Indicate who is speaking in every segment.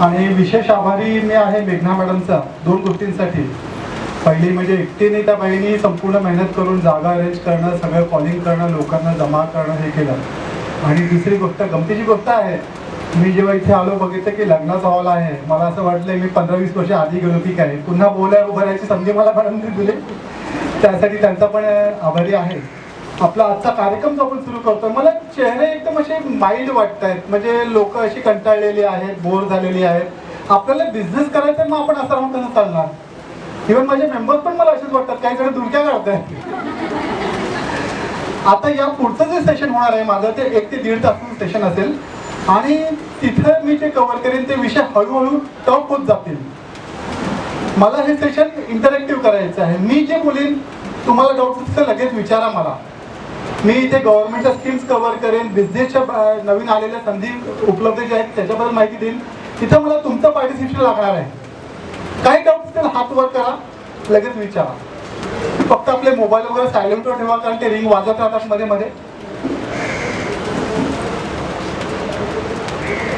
Speaker 1: आणि विशेष आभारी मी आहे मेघना मॅडमचा 2 गोष्टींसाठी. पहिली म्हणजे एकटीने त्या बाईंनी संपूर्ण मेहनत करून जागा अरेंज करणं, सगळं कॉलिंग करणं, लोकांना जमा करणं हे केलं. आणि दुसरी गोष्ट गमतीची गोष्ट आहे, मी जेव्हा इथे आलो बघितलं की लग्नाचा हॉल आहे. मला असं वाटलं मी 15-20 वर्ष आधी गेलो की काय, पुन्हा बोलायला उभं राहायची संधी मला मॅडमने दिली. त्यासाठी त्यांचा पण आभारी आहे. आपला आजचा कार्यक्रम जो आपण सुरू करतो, मला चेहरे एकदम असे माइल्ड वाटत आहेत. म्हणजे लोक अशी कंटाळलेली आहेत, बोर झालेली आहेत. आपल्याला बिझनेस करायचा, मग आपण असं राहून कसं चालणार. इव्हन माझे मेंबर्स पण मला असेच वाटतात, काही जण दुरक्या काढतायत. आता या पुढचं जे सेशन होणार आहे माझं, ते 1 ते 1.5 तासाचं सेशन असेल. आणि तिथं मी जे कव्हर करेन ते विषय हळूहळू टफ होत जातील. मला हे सेशन इंटरॅक्टिव्ह करायचं आहे. मी जे बोलेन, तुम्हाला डाऊट असेल तर लगेच विचारा मला. मी इथे गव्हर्नमेंटच्या स्कीम्स कव्हर करेन, बिझनेसच्या नवीन आलेल्या संधी उपलब्ध ज्या आहेत त्याच्याबद्दल माहिती देईन. तिथं मला तुमचं पार्टिसिपेशन लागणार आहे. काही डाऊट असतील हात वर करा, लगेच विचारा. फक्त आपले मोबाईल वगैरे सायलेंटवर ठेवा, कारण ते रिंग वाजत राहतात मध्ये मध्ये.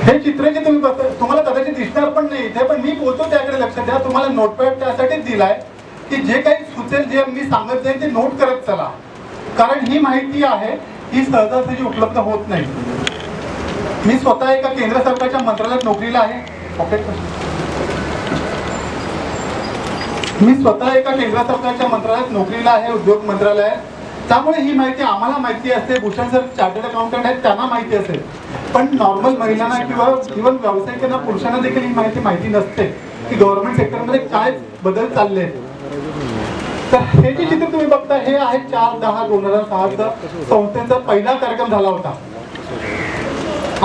Speaker 1: हे चित्र जे तुम्ही बघताय तुम्हाला कदाचित दिसणार पण नाही इथे, पण मी बोलतो त्याकडे लक्ष द्या. तुम्हाला नोटपॅड त्यासाठीच दिलाय की जे काही सुचेल, जे मी सांगत जाईल ते नोट करत चला. कारण ही माहिती आहे ही सहजासहजी उपलब्ध होत नाही. मी स्वतः एका केंद्र सरकारच्या मंत्रालयात नोकरीला आहे. मी स्वतः एका केंद्र सरकारच्या मंत्रालयात नोकरीला आहे, उद्योग मंत्रालयात. त्यामुळे ही माहिती आम्हाला माहिती असते. भूषण सर चार्टर्ड अकाउंटंट आहेत, त्यांना माहिती असेल. पण नॉर्मल महिलांना किंवा इव्हन व्यावसायिकांना, पुरुषांना देखील ही माहिती नसते की गव्हर्नमेंट सेक्टरमध्ये काय बदल चालले आहेत. तर हे जे चित्र तुम्ही बघता हे आहे 4/10/2006 संस्थेचा पहिला कार्यक्रम झाला होता.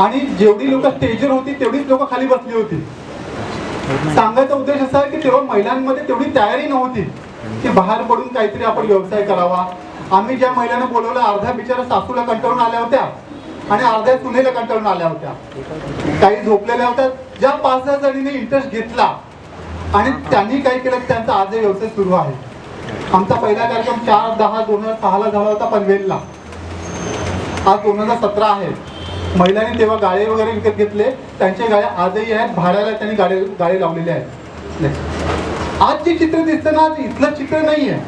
Speaker 1: आणि जेवढी लोक स्टेजवर होती तेवढीच लोक खाली बसली होती. सांगायचा उद्देश असा की तेव्हा महिलांमध्ये तेवढी तयारी नव्हती की बाहेर पडून काहीतरी आपण व्यवसाय करावा. आम्ही ज्या महिलांना बोलवलं, अर्ध्या बिचारा सासूला कंटाळून आल्या होत्या आणि अर्ध्या सुनेला कंटाळून आल्या होत्या. काही झोपलेल्या होत्या. ज्या 5-6 जणींनी इंटरेस्ट घेतला आणि त्यांनी काय केलं, त्यांचा आज व्यवसाय सुरू आहे. आमचा पहिला कार्यक्रम 4/10/2006 झाला होता पनवेलला. आज 2017 आहे. महिलांनी तेव्हा गाळे वगैरे विकत घेतले. त्यांचे गाळे आजही आहेत, भाड्याला त्यांनी गाळे लावलेले आहेत. आज जे चित्र दिसतं ना, आज इथलं चित्र नाही आहे.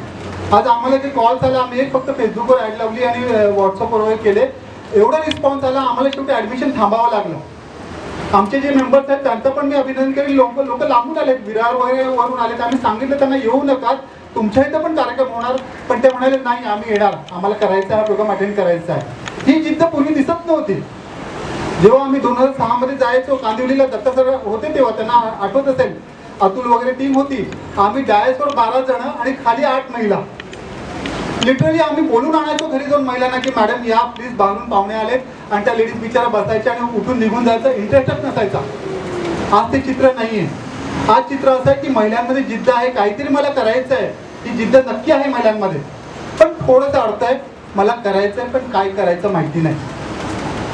Speaker 1: आज आम्हाला जे कॉल्स आले, आम्ही एक फक्त फेसबुकवर ॲड लावली आणि व्हॉट्सअपवर वगैरे केले. एवढा रिस्पॉन्स आला, आम्हाला शेवटी ॲडमिशन थांबावं लागलं. आमचे जे मेंबर्स आहेत त्यांचं पण मी अभिनंदन करेन. लोक लांबून आलेत, विरार वगैरे वरून आलेत. आम्ही सांगितलं त्यांना येऊ नका, तुमच्या इथं पण कार्यक्रम होणार. पण ते म्हणाले नाही, आम्ही येणार, आम्हाला करायचा आहे, प्रोग्राम अटेंड करायचा आहे. ही जिद्द पूर्वी दिसत नव्हती. जेव्हा आम्ही 2006 मध्ये जायचो, कांदिवलीला दत्ता सर होते तेव्हा, त्यांना आठवत असेल, अतुल वगैरे टीम होती. आम्ही डायसवर 12 जण आणि खाली 8 महिला. लिटरली आम्ही बोलून आणायचो घरी जाऊन महिलांना की मॅडम या प्लीज, बांधून पाहुणे आलेत. आणि त्या लेडीज बिचारा बसायच्या आणि उठून निघून जायचं, इंटरेस्टच नसायचा. आज ते चित्र नाहीये. आज चित्र असं आहे की महिलांमध्ये जिद्द आहे, काहीतरी मला करायचं आहे. ही जिद्द नक्की आहे महिलांमध्ये, पण थोडंसं अडतंय, मला करायचं आहे पण काय करायचं माहिती नाही.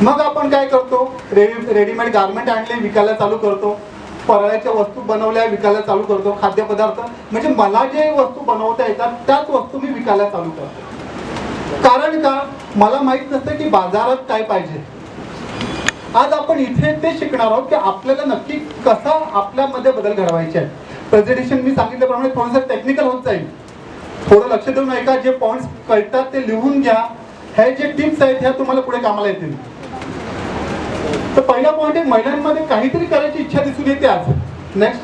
Speaker 1: मग आपण काय करतो, रेडीमेड गारमेंट आणले, विकायला चालू करतो. फराळाच्या वस्तू बनवल्या, विकायला चालू करतो. खाद्यपदार्थ, म्हणजे मला जे वस्तू बनवता येतात त्याच वस्तू मी विकायला चालू करतो. कारण का, मला माहित नसतं की बाजारात काय पाहिजे. आज आपण इथे ते शिकणार आहोत की आपल्याला नक्की कसा आपल्यामध्ये बदल घडवायचे आहे. प्रेझेंटेशन मी सांगितल्याप्रमाणे थोडंसं टेक्निकल होत जाईल. थोडं लक्ष देऊन ऐका, जे पॉईंट्स कळतात ते लिहून घ्या. हे जे टिप्स आहेत ह्या तुम्हाला पुढे कामाला येतील. तर पहिला पॉईंट आहे, महिलांमध्ये काहीतरी करायची इच्छा दिसून येते आज. नेक्स्ट,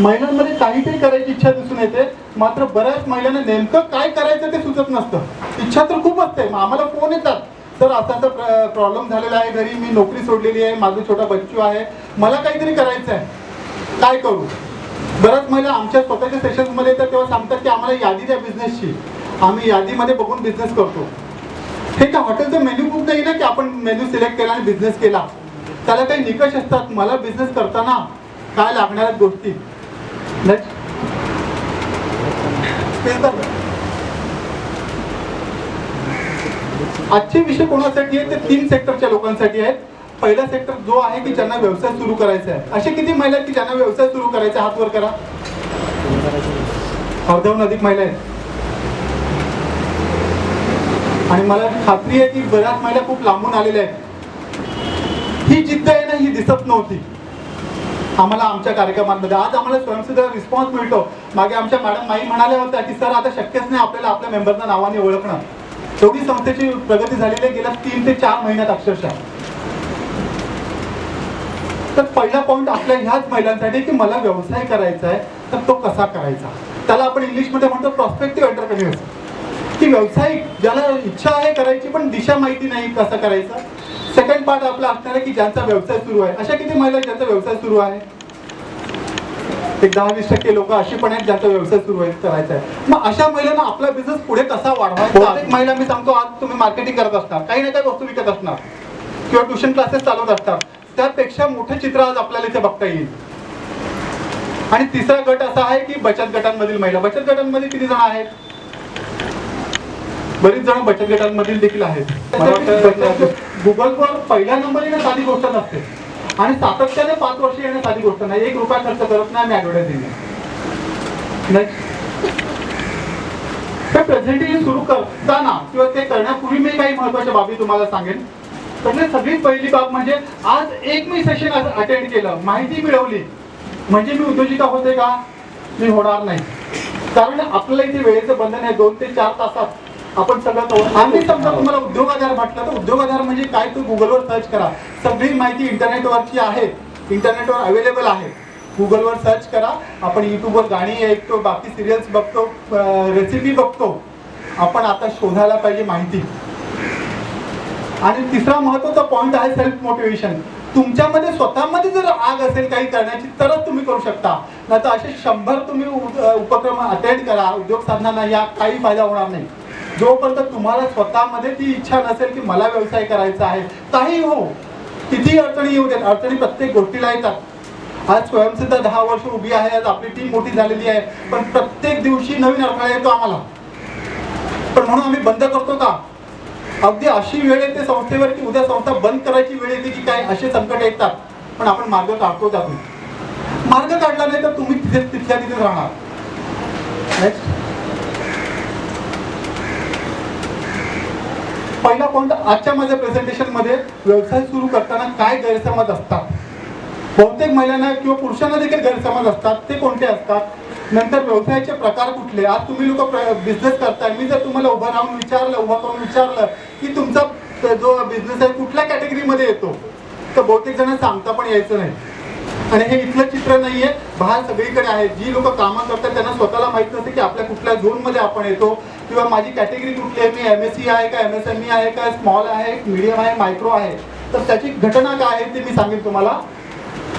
Speaker 1: महिलांमध्ये काहीतरी करायची इच्छा दिसून येते. मात्र बऱ्याच महिलांना नेमकं काय करायचं ते सुचत नसतं. इच्छा तर खूप असते. आम्हाला फोन येतात, सर असा प्रॉब्लेम झालेला आहे घरी, मी नोकरी सोडलेली आहे, माझं छोटा बच्चू आहे, मला काहीतरी करायचं आहे, काय करू. बऱ्याच महिला आमच्या स्वतःच्या सेशन्समध्ये येतात तेव्हा सांगतात की आम्हाला यादी द्या बिझनेसची, आम्ही यादीमध्ये बघून बिझनेस करतो. हे काय हॉटेलचं मेन्यू बुक नाही ना की आपण मेन्यू सिलेक्ट केला आणि बिझनेस केला. त्याला काही निकष असतात. मला बिझनेस करताना काय लागणाऱ्या गोष्टी. आजचे विषय कोणासाठी आहे, ते 3 सेक्टरच्या लोकांसाठी आहेत. पहिला सेक्टर जो आहे की ज्यांना व्यवसाय सुरू करायचा आहे. असे किती महिला आहेत की ज्यांना व्यवसाय सुरू करायचा, हात वर करा. अर्ध्याहून अधिक महिला आहेत. आणि मला खात्री आहे की बऱ्याच महिला खूप लांबून आलेल्या आहेत. ही जिद्द आहे ना, ही दिसत नव्हती आम्हाला आमच्या कार्यक्रमांमध्ये. आज आम्हाला स्वयंसिद्ध रिस्पॉन्स मिळतो. मागे आमच्या मॅडम माई म्हणाल्या होत्या की सर आता शक्यच नाही आपल्याला आपल्या मेंबरच्या नावाने ओळखणं. एवढी संस्थेची प्रगती झालेली आहे गेल्या 3 ते 4 महिन्यात अक्षरशः. तर पहिला पॉईंट आपल्या ह्याच महिलांसाठी की मला व्यवसाय करायचा आहे, तर तो कसा करायचा. त्याला आपण इंग्लिशमध्ये म्हणतो प्रॉस्पेक्टिव्ह एंटरप्रेन्योर्स. की व्यावसायिक ज्याला इच्छा आहे करायची पण दिशा माहिती नाही कसं करायचं. सेकंड पार्ट आपला असणार आहे की ज्यांचा व्यवसाय सुरू आहे. अशा किती महिला ज्यांचा व्यवसाय सुरू आहे? एक 10-20% लोक अशी पण आहेत ज्यांचा व्यवसाय सुरू आहे करायचा आहे. मग अशा महिलांना आपला बिझनेस पुढे कसा वाढवायचा. एक महिला मी सांगतो, आज तुम्ही मार्केटिंग करत असणार, काही ना काही वस्तू विकत असणार किंवा ट्युशन क्लासेस चालवत असतात, त्यापेक्षा मोठं चित्र आज आपल्याला इथे बघता येईल. आणि तिसरा गट असा आहे की बचत गटांमधील महिला. बचत गटांमध्ये किती जण आहेत? बरीच जण बचत गटांमधील देखील आहेत. गुगलवर पहिल्या नंबर येणं साधी गोष्ट नसते आणि सातत्याने 5 वर्ष येणं साधी गोष्ट नाही. 1 रुपया खर्च करत नाही आम्ही ऍडव्हर्टायझिंग. प्रेझेंटेशन सुरू करताना किंवा ते करण्यापूर्वी मी काही महत्वाच्या बाबी तुम्हाला सांगेन. त्यातली सगळी पहिली बाब म्हणजे आज एक मी सेशन अटेंड केलं, माहिती मिळवली म्हणजे मी उद्योजिका होते का? मी होणार नाही. कारण आपल्याला इथे वेळेचं बंधन आहे. 2 ते 4 तासात आपण सगळं. आम्ही समजा तुम्हाला उद्योग आधार म्हटलं तर उद्योग आधार म्हणजे काय, तो गुगलवर सर्च करा. सगळी माहिती इंटरनेटवरची आहे, इंटरनेटवर अवेलेबल आहे. गुगलवर सर्च करा. आपण युट्यूबवर गाणी ऐकतो, बाकी सिरियल्स बघतो, रेसिपी बघतो. आपण आता शोधायला पाहिजे माहिती. आणि तिसरा महत्त्वाचा पॉईंट आहे सेल्फ मोटिवेशन. तुमच्यामध्ये स्वतःमध्ये जर आग असेल काही करण्याची तरच तुम्ही करू शकता. नाही तर असे 100 तुम्ही उपक्रम अटेंड करा, उद्योग साधनांना या काही फायदा होणार नाही. जोपर्यंत तुम्हाला स्वतःमध्ये ती इच्छा नसेल की मला व्यवसाय करायचा आहे, काही हो, किती अडचणी येऊ देत. अडचणी प्रत्येक गोष्टीला येतात. आज स्वयंसिद्ध 10 वर्ष उभी आहे, आज आपली टीम मोठी झालेली आहे, पण प्रत्येक दिवशी नवीन अडथळा येतो आम्हाला. पण म्हणून आम्ही बंद करतो का? अगदी अशी वेळ येते संस्थेवर की उद्या संस्था बंद करायची वेळ येते की काय, असे संकट येतात. पण आपण मार्ग काढतो. त्यातून मार्ग काढला नाही तर तुम्ही तिथल्या तिथेच राहणार. नेक्स्ट पहिला पॉईंट आजच्या माझ्या प्रेझेंटेशन मध्ये, व्यवसाय सुरू करताना काय गैरसमज असतात. बहुतेक महिलांना किंवा पुरुषांना देखील गैरसमज असतात. ते कोणते असतात? नंतर व्यवसायाचे प्रकार कुठले. आज तुम्ही लोक बिझनेस करताय, मी जर तुम्हाला उभं करून विचारलं की तुमचा जो बिझनेस आहे कुठल्या कॅटेगरीमध्ये येतो, तर बहुतेक जण सांगता पण यायचं नाही. आणि हे इथलं चित्र नाहीये, बाहेर सगळीकडे आहे. जी लोक कामं करतात त्यांना स्वतःला माहित नसते की आपल्या कुठल्या झोनमध्ये आपण येतो किंवा माझी कॅटेगरी कुठली आहे. मी MSC आहे का, MSME आहे का, स्मॉल आहे, मीडियम आहे, मायक्रो आहे. तर त्याची घटना काय आहे ते मी सांगेन तुम्हाला.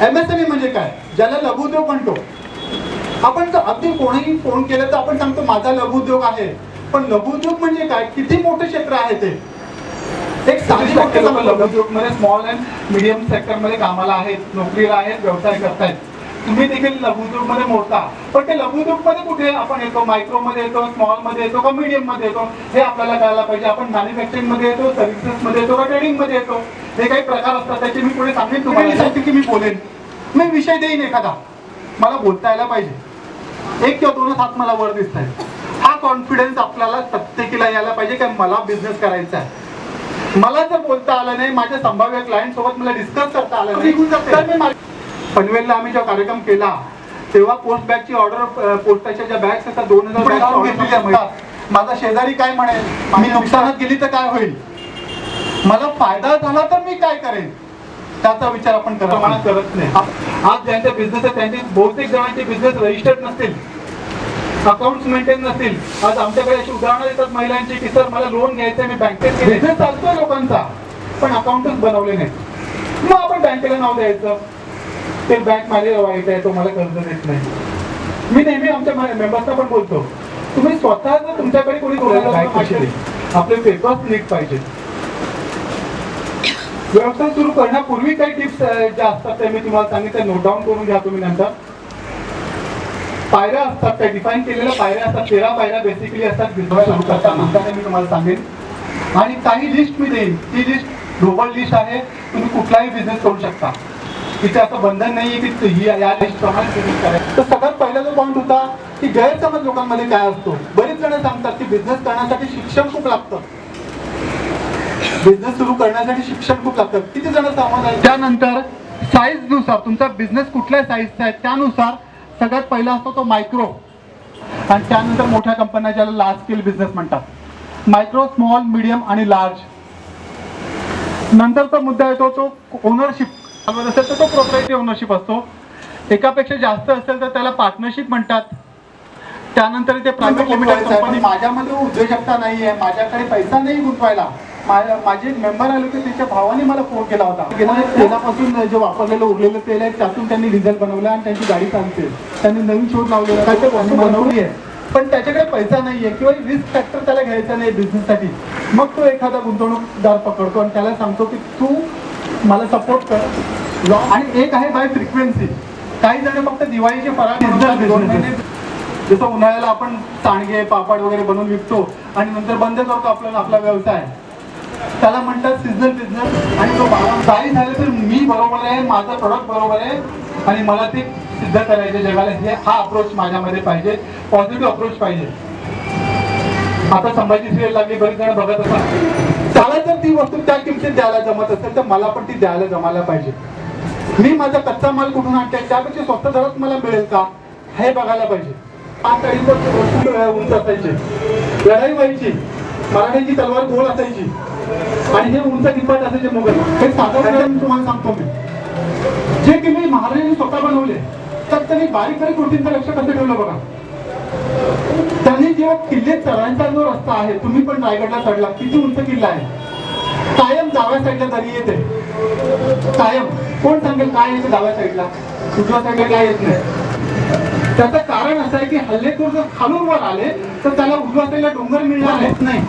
Speaker 1: MSME म्हणजे काय? ज्याला लघुउद्योग म्हणतो आपण. तर अगदी कोणीही फोन केलं तर आपण सांगतो माझा लघुउद्योग आहे. पण लघुउद्योग म्हणजे काय? किती मोठे क्षेत्र आहे ते. एक साधी गोष्ट लघुउद्योग मध्ये स्मॉल अँड मीडियम सेक्टर मध्ये कामाला आहेत, नोकरीला आहेत, व्यवसाय करतायत. तुम्ही देखील लघुउद्योग मध्ये मोडता. पण ते लघुउद्योग मध्ये कुठे आपण येतो? मायक्रो मध्ये येतो, स्मॉल मध्ये येतो का मीडियम मध्ये येतो, हे आपल्याला कळायला पाहिजे. आपण मॅन्युफॅक्चरिंग मध्ये येतो, सर्व्हिसेस मध्ये येतो का ट्रेडिंग मध्ये येतो. हे काही प्रकार असतात, त्याचे मी पुढे सांगेन तुम्हाला. की मी बोलेन, मी विषय देईन एखादा, मला बोलता यायला पाहिजे. 1 किंवा 2 हात मला वर दिसत आहे. हा कॉन्फिडन्स आपल्याला प्रत्येकीला यायला पाहिजे की मला बिझनेस करायचा आहे. मला जर बोलता आलं नाही, माझ्या संभाव्य क्लायंट सोबत मला डिस्कस करता आलं नाही, तर मी पनवेलला आम्ही जेव्हा कार्यक्रम केला तेव्हा पोस्ट बॅगची ऑर्डर, पोस्टाच्या ज्या बॅग्स असतात 2000 बॅग, माझा शेजारी काय म्हणेल, मी नुकसानात गेली तर काय होईल, मला फायदा झाला तर मी काय करेन, त्याचा विचार आपण करत नाही. आज ज्यांचे बिझनेस आहे त्यांचे बहुतेक जणांचे बिझनेस रजिस्टर्ड नसतील, अकाउंट्स मेंटेन नसतील. आज आमच्याकडे अशी उदाहरणं येतात महिलांची की सर मला लोन घ्यायचं, मी बँकेत बिझनेस चालतोय लोकांचा पण अकाउंटच बनवले नाही. मग आपण बँकेला नाव द्यायचं, ते बँक माझे वाईट आहे, तो मला कर्ज देत नाही. मी नेहमी आमच्या मेंबर्सना पण बोलतो, तुम्ही स्वतः जर तुमच्याकडे कोणी आपले पेपर्स नीट पाहिजे. व्यवसाय सुरू करण्यापूर्वी काही टिप्स ज्या असतात त्या मी तुम्हाला सांगितले, नोट डाऊन करून घ्या तुम्ही. नंतर पायऱ्या असतात, त्या डिफाईन केलेल्या पायऱ्या असतात, 13 पायऱ्या बेसिकली असतात बिझनेस सुरू करताना, मी तुम्हाला सांगेन. आणि काही लिस्ट मी देईन, ती लिस्ट ग्लोबल लिस्ट आहे, तुम्ही कुठलाही बिझनेस करू शकता. तिथे असं बंधन नाहीये की ही या लिस्ट प्रमाणे बिझनेस करायचं. तर सगळ्यात पहिला जो पॉईंट होता की गैरसमज लोकांमध्ये काय असतो. बरेच जण सांगतात की बिझनेस करण्यासाठी शिक्षण खूप लागतं. बिझनेस सुरू करण्यासाठी शिक्षण खूप लागतं. किती जण सहमत आहे? त्यानंतर साईज नुसार तुमचा बिझनेस कुठल्या साईजचा आहे त्यानुसार सगळ्यात पहिला असतो तो मायक्रो, आणि त्यानंतर मोठ्या कंपन्या ज्याला लार्ज स्केल बिझनेस म्हणतात. मायक्रो, स्मॉल, मीडियम आणि लार्ज. नंतरचा मुद्दा येतो तो ओनरशिप. असेल तर तो प्रोप्रायटरी ओनरशिप असतो. एकापेक्षा जास्त असेल तर त्याला पार्टनरशिप म्हणतात. त्यानंतर ते प्रायव्हेट लिमिटेड कंपनी. माझ्यामध्ये उद्योजकता नाही आहे, माझ्याकडे पैसा नाही गुंतवायला. माझे मेंबर आले होते, त्याच्या भावाने मला फोन केला होता. तेलापासून जे वापरलेलं उरलेलं तेल आहे त्यातून त्यांनी डिझेल बनवलं आणि त्यांची गाडी चालते. त्यांनी नवीन शोध लावलेला काय ते बनवली आहे, पण त्याच्याकडे पैसा नाहीये किंवा रिस्क फॅक्टर त्याला घ्यायचा नाही बिझनेससाठी. मग तो एखादा गुंतवणूकदार पकडतो आणि त्याला सांगतो की तू मला सपोर्ट कर. आणि एक आहे बाय फ्रिक्वेन्सी. काही जण फक्त दिवाळीचे फराळ, जसं उन्हाळ्याला आपण सांडगे पापड वगैरे बनवून विकतो आणि नंतर बंद करतो आपला व्यवसाय, त्याला म्हणतात सीझनल बिझनेस. आणि तो काही झालं तर मी बरोबर आहे, माझं प्रोडक्ट बरोबर आहे आणि मला ते सिद्ध करायचे जगाला, हा अप्रोच माझ्यामध्ये पाहिजे, पॉझिटिव्ह अप्रोच पाहिजे. आता संभाजी सिरियल लागली, बरेच जण बघत असतात. त्याला जर ती वस्तू त्या किमतीत द्यायला जमत असेल तर मला पण ती द्यायला जमायला पाहिजे. मी माझा कच्चा माल कुठून आणते, त्यापेक्षा स्वस्त दरात मला मिळेल का हे बघायला पाहिजे. 5 अडीच उंच असायचे, लढाई व्हायची, मराठ्यांची तलवार गोल असायची आणि हे उंच किंमत असायचे मुघल. हे साधारण तुम्हाला सांगतो मी, जे की मी महाराजांनी स्वतः बनवले. तर त्यांनी बारीक बारीक गोष्टींचं लक्ष कसं ठेवलं बघा. त्यांनी जेव्हा किल्ले चढायचा जो रस्ता आहे, तुम्ही पण रायगडला चढला, किती उंच किल्ला आहे, कायम डाव्या साईडला दरी येते. कायम कोण सांगेल काय येते डाव्या साईडला, उजव्या साईडला काय येत नाही. त्याचं कारण असं आहे की हल्लेखोर जर खालून वर आले तर त्याला उजव्या साईडला डोंगर मिळणार नाही.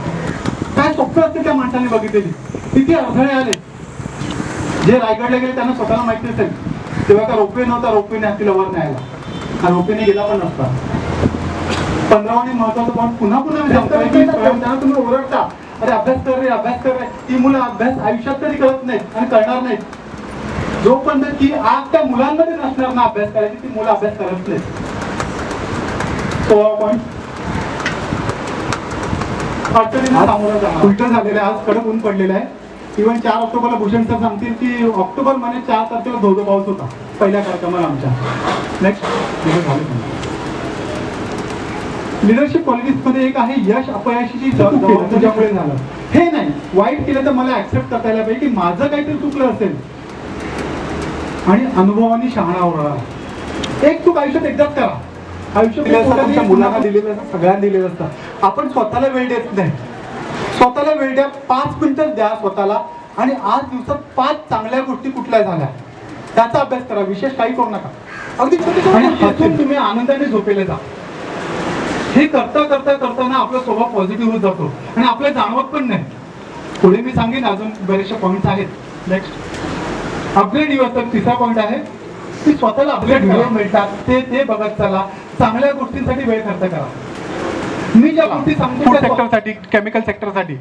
Speaker 1: काय स्वप्न असते त्या माणसाने बघितलेली, किती अडथळे आले. जे रायगडला गेले त्यांना स्वतःला माहिती असेल, तेव्हा का रोपवे नव्हता, रोपवेने तिला वर न्यायला, हा रोपवेने गेला पण नसता. 15वानी महत्वाचं पण पुन्हा त्यांना तुम्ही ओरडता, अरे अभ्यास कर रे, अभ्यास कर रे. ती मुलं अभ्यास आयुष्यात तरी करत नाहीत आणि करणार नाहीत. जोपर्यंत की आज त्या मुलांमध्ये नसणार ना अभ्यास करायची, ती मुलं अभ्यास करत नाहीत. 16 पॉईंट अडचणींना सामोरं जाणार. उलटं झालेलं आहे, आज कडक ऊन पडलेलं आहे. इव्हन 4 ऑक्टोबरला भूषण सर सांगतील की ऑक्टोबर महिन्यात 4 तारखेला धोधो पाऊस होता पहिल्या कार्यक्रमाला आमच्या. नेक्स्ट लिडरशिप क्वालिटीज मध्ये एक आहे यश अपयशाची तुझ्यामुळे झालं. हे नाही वाईट केलं तर मला ऍक्सेप्ट करता यायला पाहिजे की माझं काहीतरी चुकलं असेल आणि अनुभवाने शहाणा होणार. एक चूक आयुष्यात एकदाच करा. आयुष्यात मुलांना दिलेलं असतं, सगळ्यांना दिलेलं असतं. आपण स्वतःला वेळ देत नाही. स्वतःला वेळ द्या, 5 मिनिटं द्या स्वतःला आणि आज दिवसात 5 चांगल्या गोष्टी कुठल्या झाल्या त्याचा अभ्यास करा. विशेष काही करू नका. अगदी छोटे तुम्ही आनंदाने झोपेले जा. हे करता करता करताना आपला स्वभाव पॉझिटिव्ह होत जातो आणि आपल्याला जाणवत पण नाही. पुढे मी सांगेन अजून बरेचसे पॉईंट्स आहेत. नेक्स्ट अपग्रेड यू असतात. 3रा पॉईंट आहे की स्वतःला अपग्रेड व्हिडिओ मिळतात ते बघत चला. चांगल्या गोष्टींसाठी वेळ खर्च करा. मी ज्या गोष्टी सांगतो सेक्टरसाठी, केमिकल सेक्टरसाठी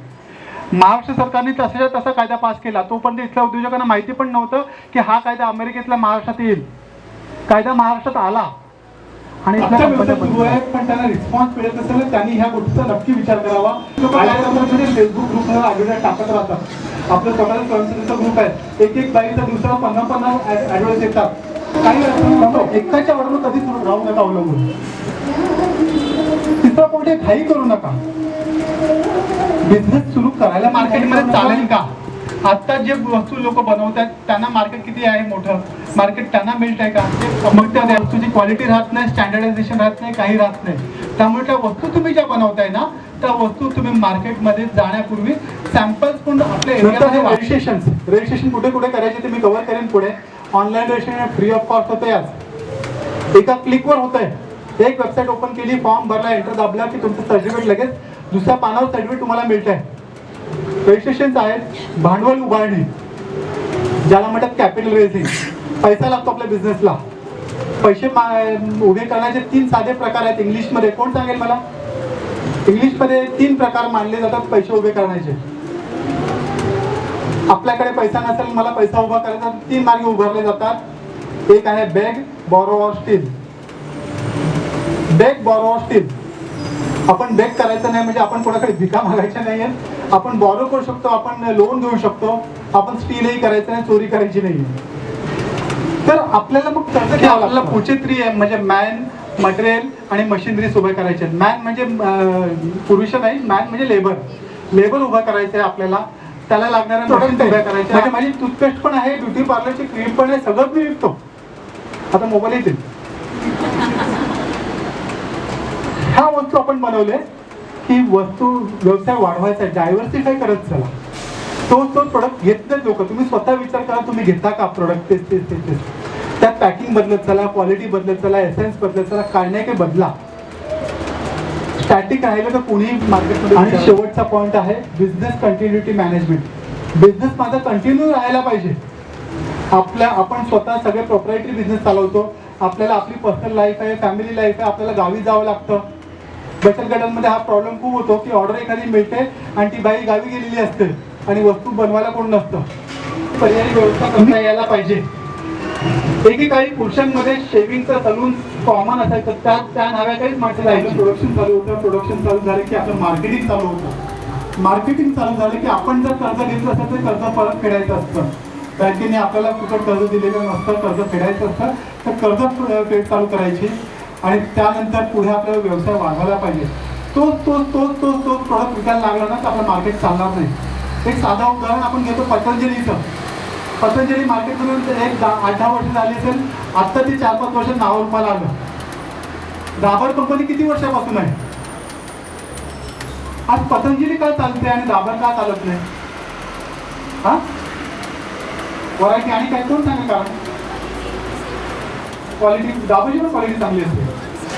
Speaker 1: महाराष्ट्र सरकारने तसा कायदा पास केला. तोपर्यंत इथल्या उद्योजकांना माहिती पण नव्हतं की हा कायदा अमेरिकेतला महाराष्ट्रात येईल. कायदा महाराष्ट्रात आला आणि सुरू आहे, पण त्यांना रिस्पॉन्स मिळत नसेल त्यांनी ह्या गोष्टीचा नक्की विचार करावा. फेसबुक ग्रुपवर ऍडव्हर्टाईज टाकत राहतात. आपलं स्वतःचा स्वयंसेवेचा ग्रुप आहे. एक बाईचा दिवसाला 50 ऍडव्हर्टाईज येतात. काही एकाच्या वरून कधीच राहू नका अवलंबून. 3रा पॉईंट घाई करू नका. बिझनेस सुरू करायला मार्केटमध्ये चालेल का? आता जे वस्तू लोक बनवतात त्यांना मार्केट किती आहे मोठं, मार्केट त्यांना मिळत आहे का? मग त्या वस्तूची क्वालिटी राहत नाही, स्टँडर्डायझेशन राहत नाही, काही राहत नाही. त्यामुळे त्या वस्तू तुम्ही ज्या बनवताय ना त्या वस्तू तुम्ही मार्केटमध्ये जाण्यापूर्वी सॅम्पल्स पण आपल्या एरियामध्ये रजिस्ट्रेशन कुठे कुठे करायचे ते मी कव्हर करेन पुढे. Online registration free of cost होते. आज एका क्लिकवर होत आहे. एक वेबसाईट ओपन केली, फॉर्म भरला, एंटर दाबला की तुमचं सर्टिफिकेट लगेच दुसऱ्या पानावर सर्टिफिकेट तुम्हाला मिळत आहे. रजिस्ट्रेशन आहेत. भांडवल उभारणी ज्याला म्हणतात कॅपिटल रेझिंग. पैसा लागतो आपल्या बिझनेसला. पैसे उभे करण्याचे 3 साधे प्रकार आहेत इंग्लिशमध्ये. कोण सांगेल मला? इंग्लिशमध्ये 3 प्रकार मानले जातात पैसे उभे करण्याचे. आपल्याकडे पैसा नसेल, मला पैसा उभा करायचा, 3 मार्ग उभारले जातात. एक आहे बेग, बॉरो और स्टील. बेग, बॉरो और स्टील. आपण बेग करायचं नाही म्हणजे आपण कोणाकडे भिका मागायच्या नाहीये. आपण बॉरो करू शकतो, आपण लोन घेऊ शकतो, आपण स्टीलही करायचं नाही, चोरी करायची नाही. तर आपल्याला मग कर्ज घ्यावं लागलं. पुढचे 3 म्हणजे मॅन, मटेरियल आणि मशिनरी उभे करायचे. मॅन म्हणजे पुरुष नाही, मॅन म्हणजे लेबर उभं करायचं आहे आपल्याला. त्याला लागणाऱ्या प्रोडक्ट उभ्या करायचे. म्हणजे माझी टूथपेस्ट पण आहे, ब्युटी पार्लरची क्रीम पण आहे, सगळंच मी विकतो. आता मोबाईल येतील. ह्या वस्तू आपण बनवले की वस्तू व्यवसाय वाढवायचा, डायव्हर्सिफाय करत चला. तोच प्रोडक्ट घेत नाहीत लोक. तुम्ही स्वतः विचार करा, तुम्ही घेता का प्रोडक्ट तेच. त्यात पॅकिंग बदलत चला, क्वालिटी बदलत चला, एसेन्स बदलत चला, काय नाही काही बदला. स्टॅटिक राहिलं तर कोणीही मार्केटमध्ये. आणि शेवटचा पॉईंट आहे बिझनेस कंटिन्युटी मॅनेजमेंट. बिझनेस माझा कंटिन्यू राहायला पाहिजे. आपण स्वतः सगळे प्रोप्रायटरी बिझनेस चालवतो. आपल्याला आपली पर्सनल लाईफ आहे, फॅमिली लाईफ आहे, आपल्याला गावी जावं लागतं. बचत गटांमध्ये हा प्रॉब्लेम खूप होतो की ऑर्डर एखादी मिळते आणि ती बाई गावी गेलेली असते आणि वस्तू बनवायला कोण नसतं. पर्यायी व्यवस्था करता यायला पाहिजे. एकेकाळी पुरुषांमध्ये शेविंगचं सलून कॉमन असायचं. त्या नाव्या काहीच माणसं जायचं. प्रोडक्शन चालू होतं. प्रोडक्शन चालू झालं की आपलं मार्केटिंग चालू होतं. मार्केटिंग चालू झालं की आपण जर कर्ज घेतलं असेल तर कर्ज परत फेडायचं असतं. बँकेने आपल्याला फुकट कर्ज दिलेलं नसतं. कर्ज फेडायचं असतं तर कर्ज फेड चालू करायची आणि त्यानंतर पुढे आपल्याला व्यवसाय वाढवायला पाहिजे. तोच प्रोडक्ट विकायला लागला ना तर आपलं मार्केट चालणार नाही. एक साधा उदाहरण आपण घेतो पतंजलीचं. पतंजली मार्केटमधून 8-10 वर्ष झाली असेल. आत्ता ते 4-5 वर्ष नाव रुपाला आलं. डाबर कंपनी किती वर्षापासून आहे? आज पतंजली का चालते आणि डाबर का चालत नाही? हा, व्हरायटी आणि काय कोण सांगा कारण? क्वालिटी. डाबरची पण क्वालिटी चांगली असते.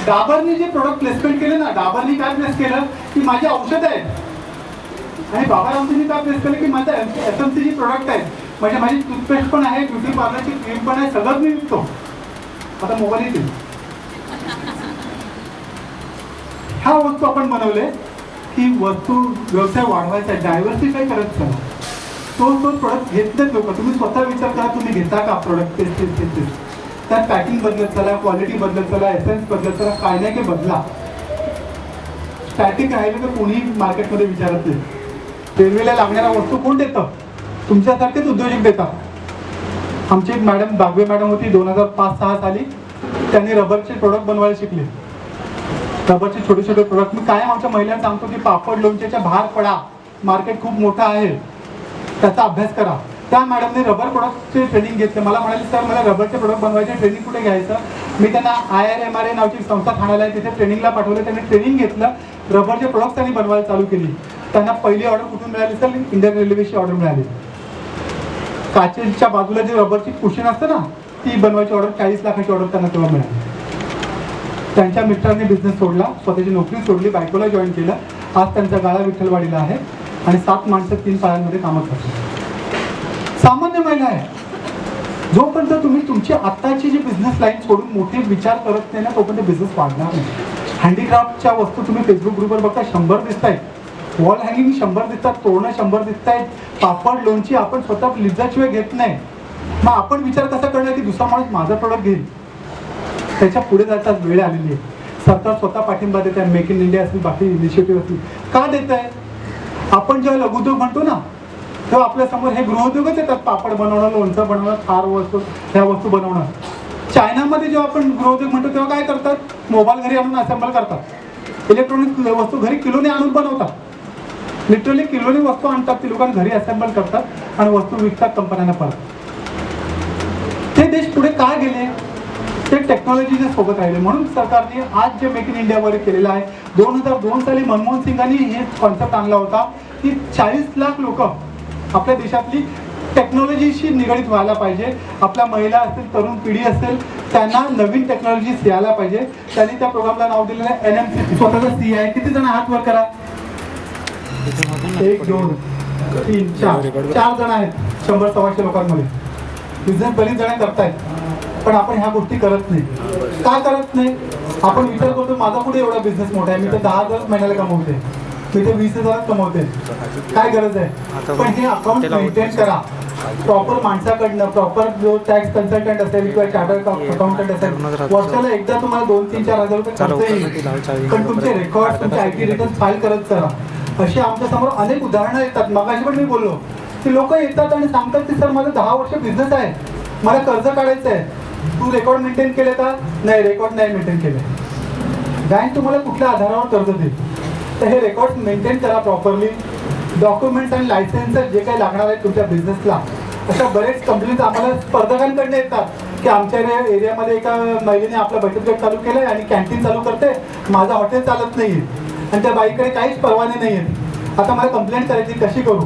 Speaker 1: डाबरने जे प्रोडक्ट प्लेसमेंट केले ना, डाबरने काय प्लेस केलं की माझे औषध आहेत आणि बाबा रामजींनी काय प्लेस केलं की माझं FMCG प्रोडक्ट आहे. म्हणजे माझी टूथपेस्ट पण आहे, ब्युटी पार्लरची क्रीम पण आहे, सगळंच मी विकतो. आता मोबाईल येतील. ह्या वस्तू आपण बनवले की वस्तू व्यवसाय वाढवायचा, डायव्हर्सिफाय करत चला. तोच प्रोडक्ट घेत नाहीत लोक. तुम्ही स्वतः विचार करा, तुम्ही घेता का प्रोडक्ट तेच. त्यात पॅकिंग बदलत चला, क्वालिटी बदलत चला, एसेन्स बदलत चला, काय नाही काही बदला. स्टॅटिक राहिलं तर कोणीही मार्केटमध्ये विचारत नाही. रेल्वेला लागणाऱ्या वस्तू कोण देतं? तुमच्यासारखेच उद्योजक देतात. आमची एक मॅडम बागवे मॅडम होती 2005-06 साली. त्यांनी रबरचे प्रोडक्ट बनवायला शिकले. रबरचे छोटे प्रोडक्ट. मी कायम आमच्या महिलांना सांगतो की पापड लोणच्याच्या बाहेर पडा, मार्केट खूप मोठं आहे, त्याचा अभ्यास करा. त्या मॅडमने रबर प्रोडक्टचे ट्रेनिंग घेतलं. मला म्हणाले सर मला रबरचे प्रोडक्ट बनवायचे, ट्रेनिंग कुठे घ्यायचं? मी त्यांना IRMRA नावाची संस्था ठाण्याला आहे, तिथे ट्रेनिंगला पाठवलं. त्यांनी ट्रेनिंग घेतलं. रबरचे प्रोडक्ट त्यांनी बनवायला चालू केली. त्यांना पहिली ऑर्डर कुठून मिळाली सर? इंडियन रेल्वेची ऑर्डर मिळाली. काचेच्या बाजूला जी रबरची कुशन असतं ना, ती बनवायची ऑर्डर 40 लाखाची ऑर्डर त्यांना तेव्हा मिळाली. त्यांच्या मिस्टरांनी बिझनेस सोडला, स्वतःची नोकरी सोडली, बायकोला जॉईन केलं. आज त्यांचा गाळा विठ्ठलवाडीला आहे आणि 7 माणसं 3 पायांमध्ये कामं करतात. सामान्य महिला आहे. जोपर्यंत तुम्ही तुमची आत्ताची जी बिझनेस लाईन सोडून मोठे विचार करत नाही ना, तोपर्यंत बिझनेस वाढणार नाही. हँडीक्राफ्टच्या वस्तू तुम्ही फेसबुक ग्रुपवर बघता 100 दिसत आहेत. वॉल हँगिंग 100 दिसतात, तोरणं 100 दिसत आहेत. पापड लोणची आपण स्वतः लिज्जाशिवाय घेत नाही. मग आपण विचार कसा करणार की दुसरा माणूस माझा प्रोडक्ट घेईल? त्याच्या पुढे जायचा वेळ आलेली आहे. सरकार स्वतः पाठिंबा देत आहे. मेक इन इंडिया असेल, बाकी इनिशिएटिव्ह असतील. का देत आहे? आपण जेव्हा लघुउद्योग म्हणतो ना, तेव्हा आपल्या समोर हे गृहोद्योगच येतात. पापड बनवणं, लोणचं बनवणं, फार वस्तू, ह्या वस्तू बनवणं. चायनामध्ये जेव्हा आपण गृहोद्योग म्हणतो तेव्हा काय करतात? मोबाईल घरी आणून असेंबल करतात. इलेक्ट्रॉनिक वस्तू घरी किलोने आणून बनवतात. लिटरली किलोनी वस्तू आणतात, ती लोकांना घरी असेंबल करतात आणि वस्तू विकतात कंपन्यांना परत. ते देश पुढे का गेले? ते टेक्नॉलॉजीच्या सोबत राहिले. म्हणून सरकारने आज जे मेक इन इंडियावर केलेलं आहे, 2002 साली मनमोहन सिंगांनी हे कॉन्सेप्ट आणला होता की 40 लाख लोक आपल्या देशातली टेक्नॉलॉजीशी निगडीत व्हायला पाहिजे. आपल्या महिला असतील, तरुण पिढी असेल, त्यांना नवीन टेक्नॉलॉजीज यायला पाहिजे. त्यांनी त्या प्रोग्रामला नाव दिलेलं आहे NMC. स्वतःचा C आहे. किती जण हात वर करा? 1 2 3 4 जण आहेत 100-125 लोकांमध्ये. बिझनेस बरीच जण करतायत, पण आपण ह्या गोष्टी करत नाही. का करत नाही? आपण विचार करतो माझा पुढे एवढा बिझनेस मोठा आहे, मी तर 10,000 महिन्याला कमवते, मी तर 20,000 कमवते, काय गरज आहे? पण हे अकाउंट मेंटेन करा प्रॉपर माणसाकडनं. प्रॉपर जो टॅक्स कन्सल्टंट असेल किंवा चार्टर्ड अकाउंटंट असेल, वर्षाला एकदा तुम्हाला 2-3-4 हजार रुपये खर्च येईल, पण तुमचे रेकॉर्ड, तुमचे IT रिटर्न फाईल करत चला. अशी आमच्यासमोर अनेक उदाहरणं येतात. मगाशी पण मी बोललो की लोक येतात आणि सांगतात की सर माझं 10 वर्ष बिझनेस आहे, मला कर्ज काढायचं आहे, तू रेकॉर्ड मेंटेन केले का? नाही, रेकॉर्ड नाही मेंटेन केले. बँक तुम्हाला कुठल्या आधारावर कर्ज देईल? तर हे रेकॉर्ड मेंटेन करा प्रॉपरली. डॉक्युमेंट्स आणि लायसन्स जे काही लागणार आहेत तुमच्या बिझनेसला. अशा बरेच कंपनीज आम्हाला स्पर्धकांकडनं येतात की आमच्या एरियामध्ये एका महिलेने आपलं बचत गट चालू केलं आहे आणि कॅन्टीन चालू करते, माझं हॉटेल चालत नाही आणि त्या बाईकडे काहीच परवाने नाही आहेत, आता मला कंप्लेंट करायची, कशी करू?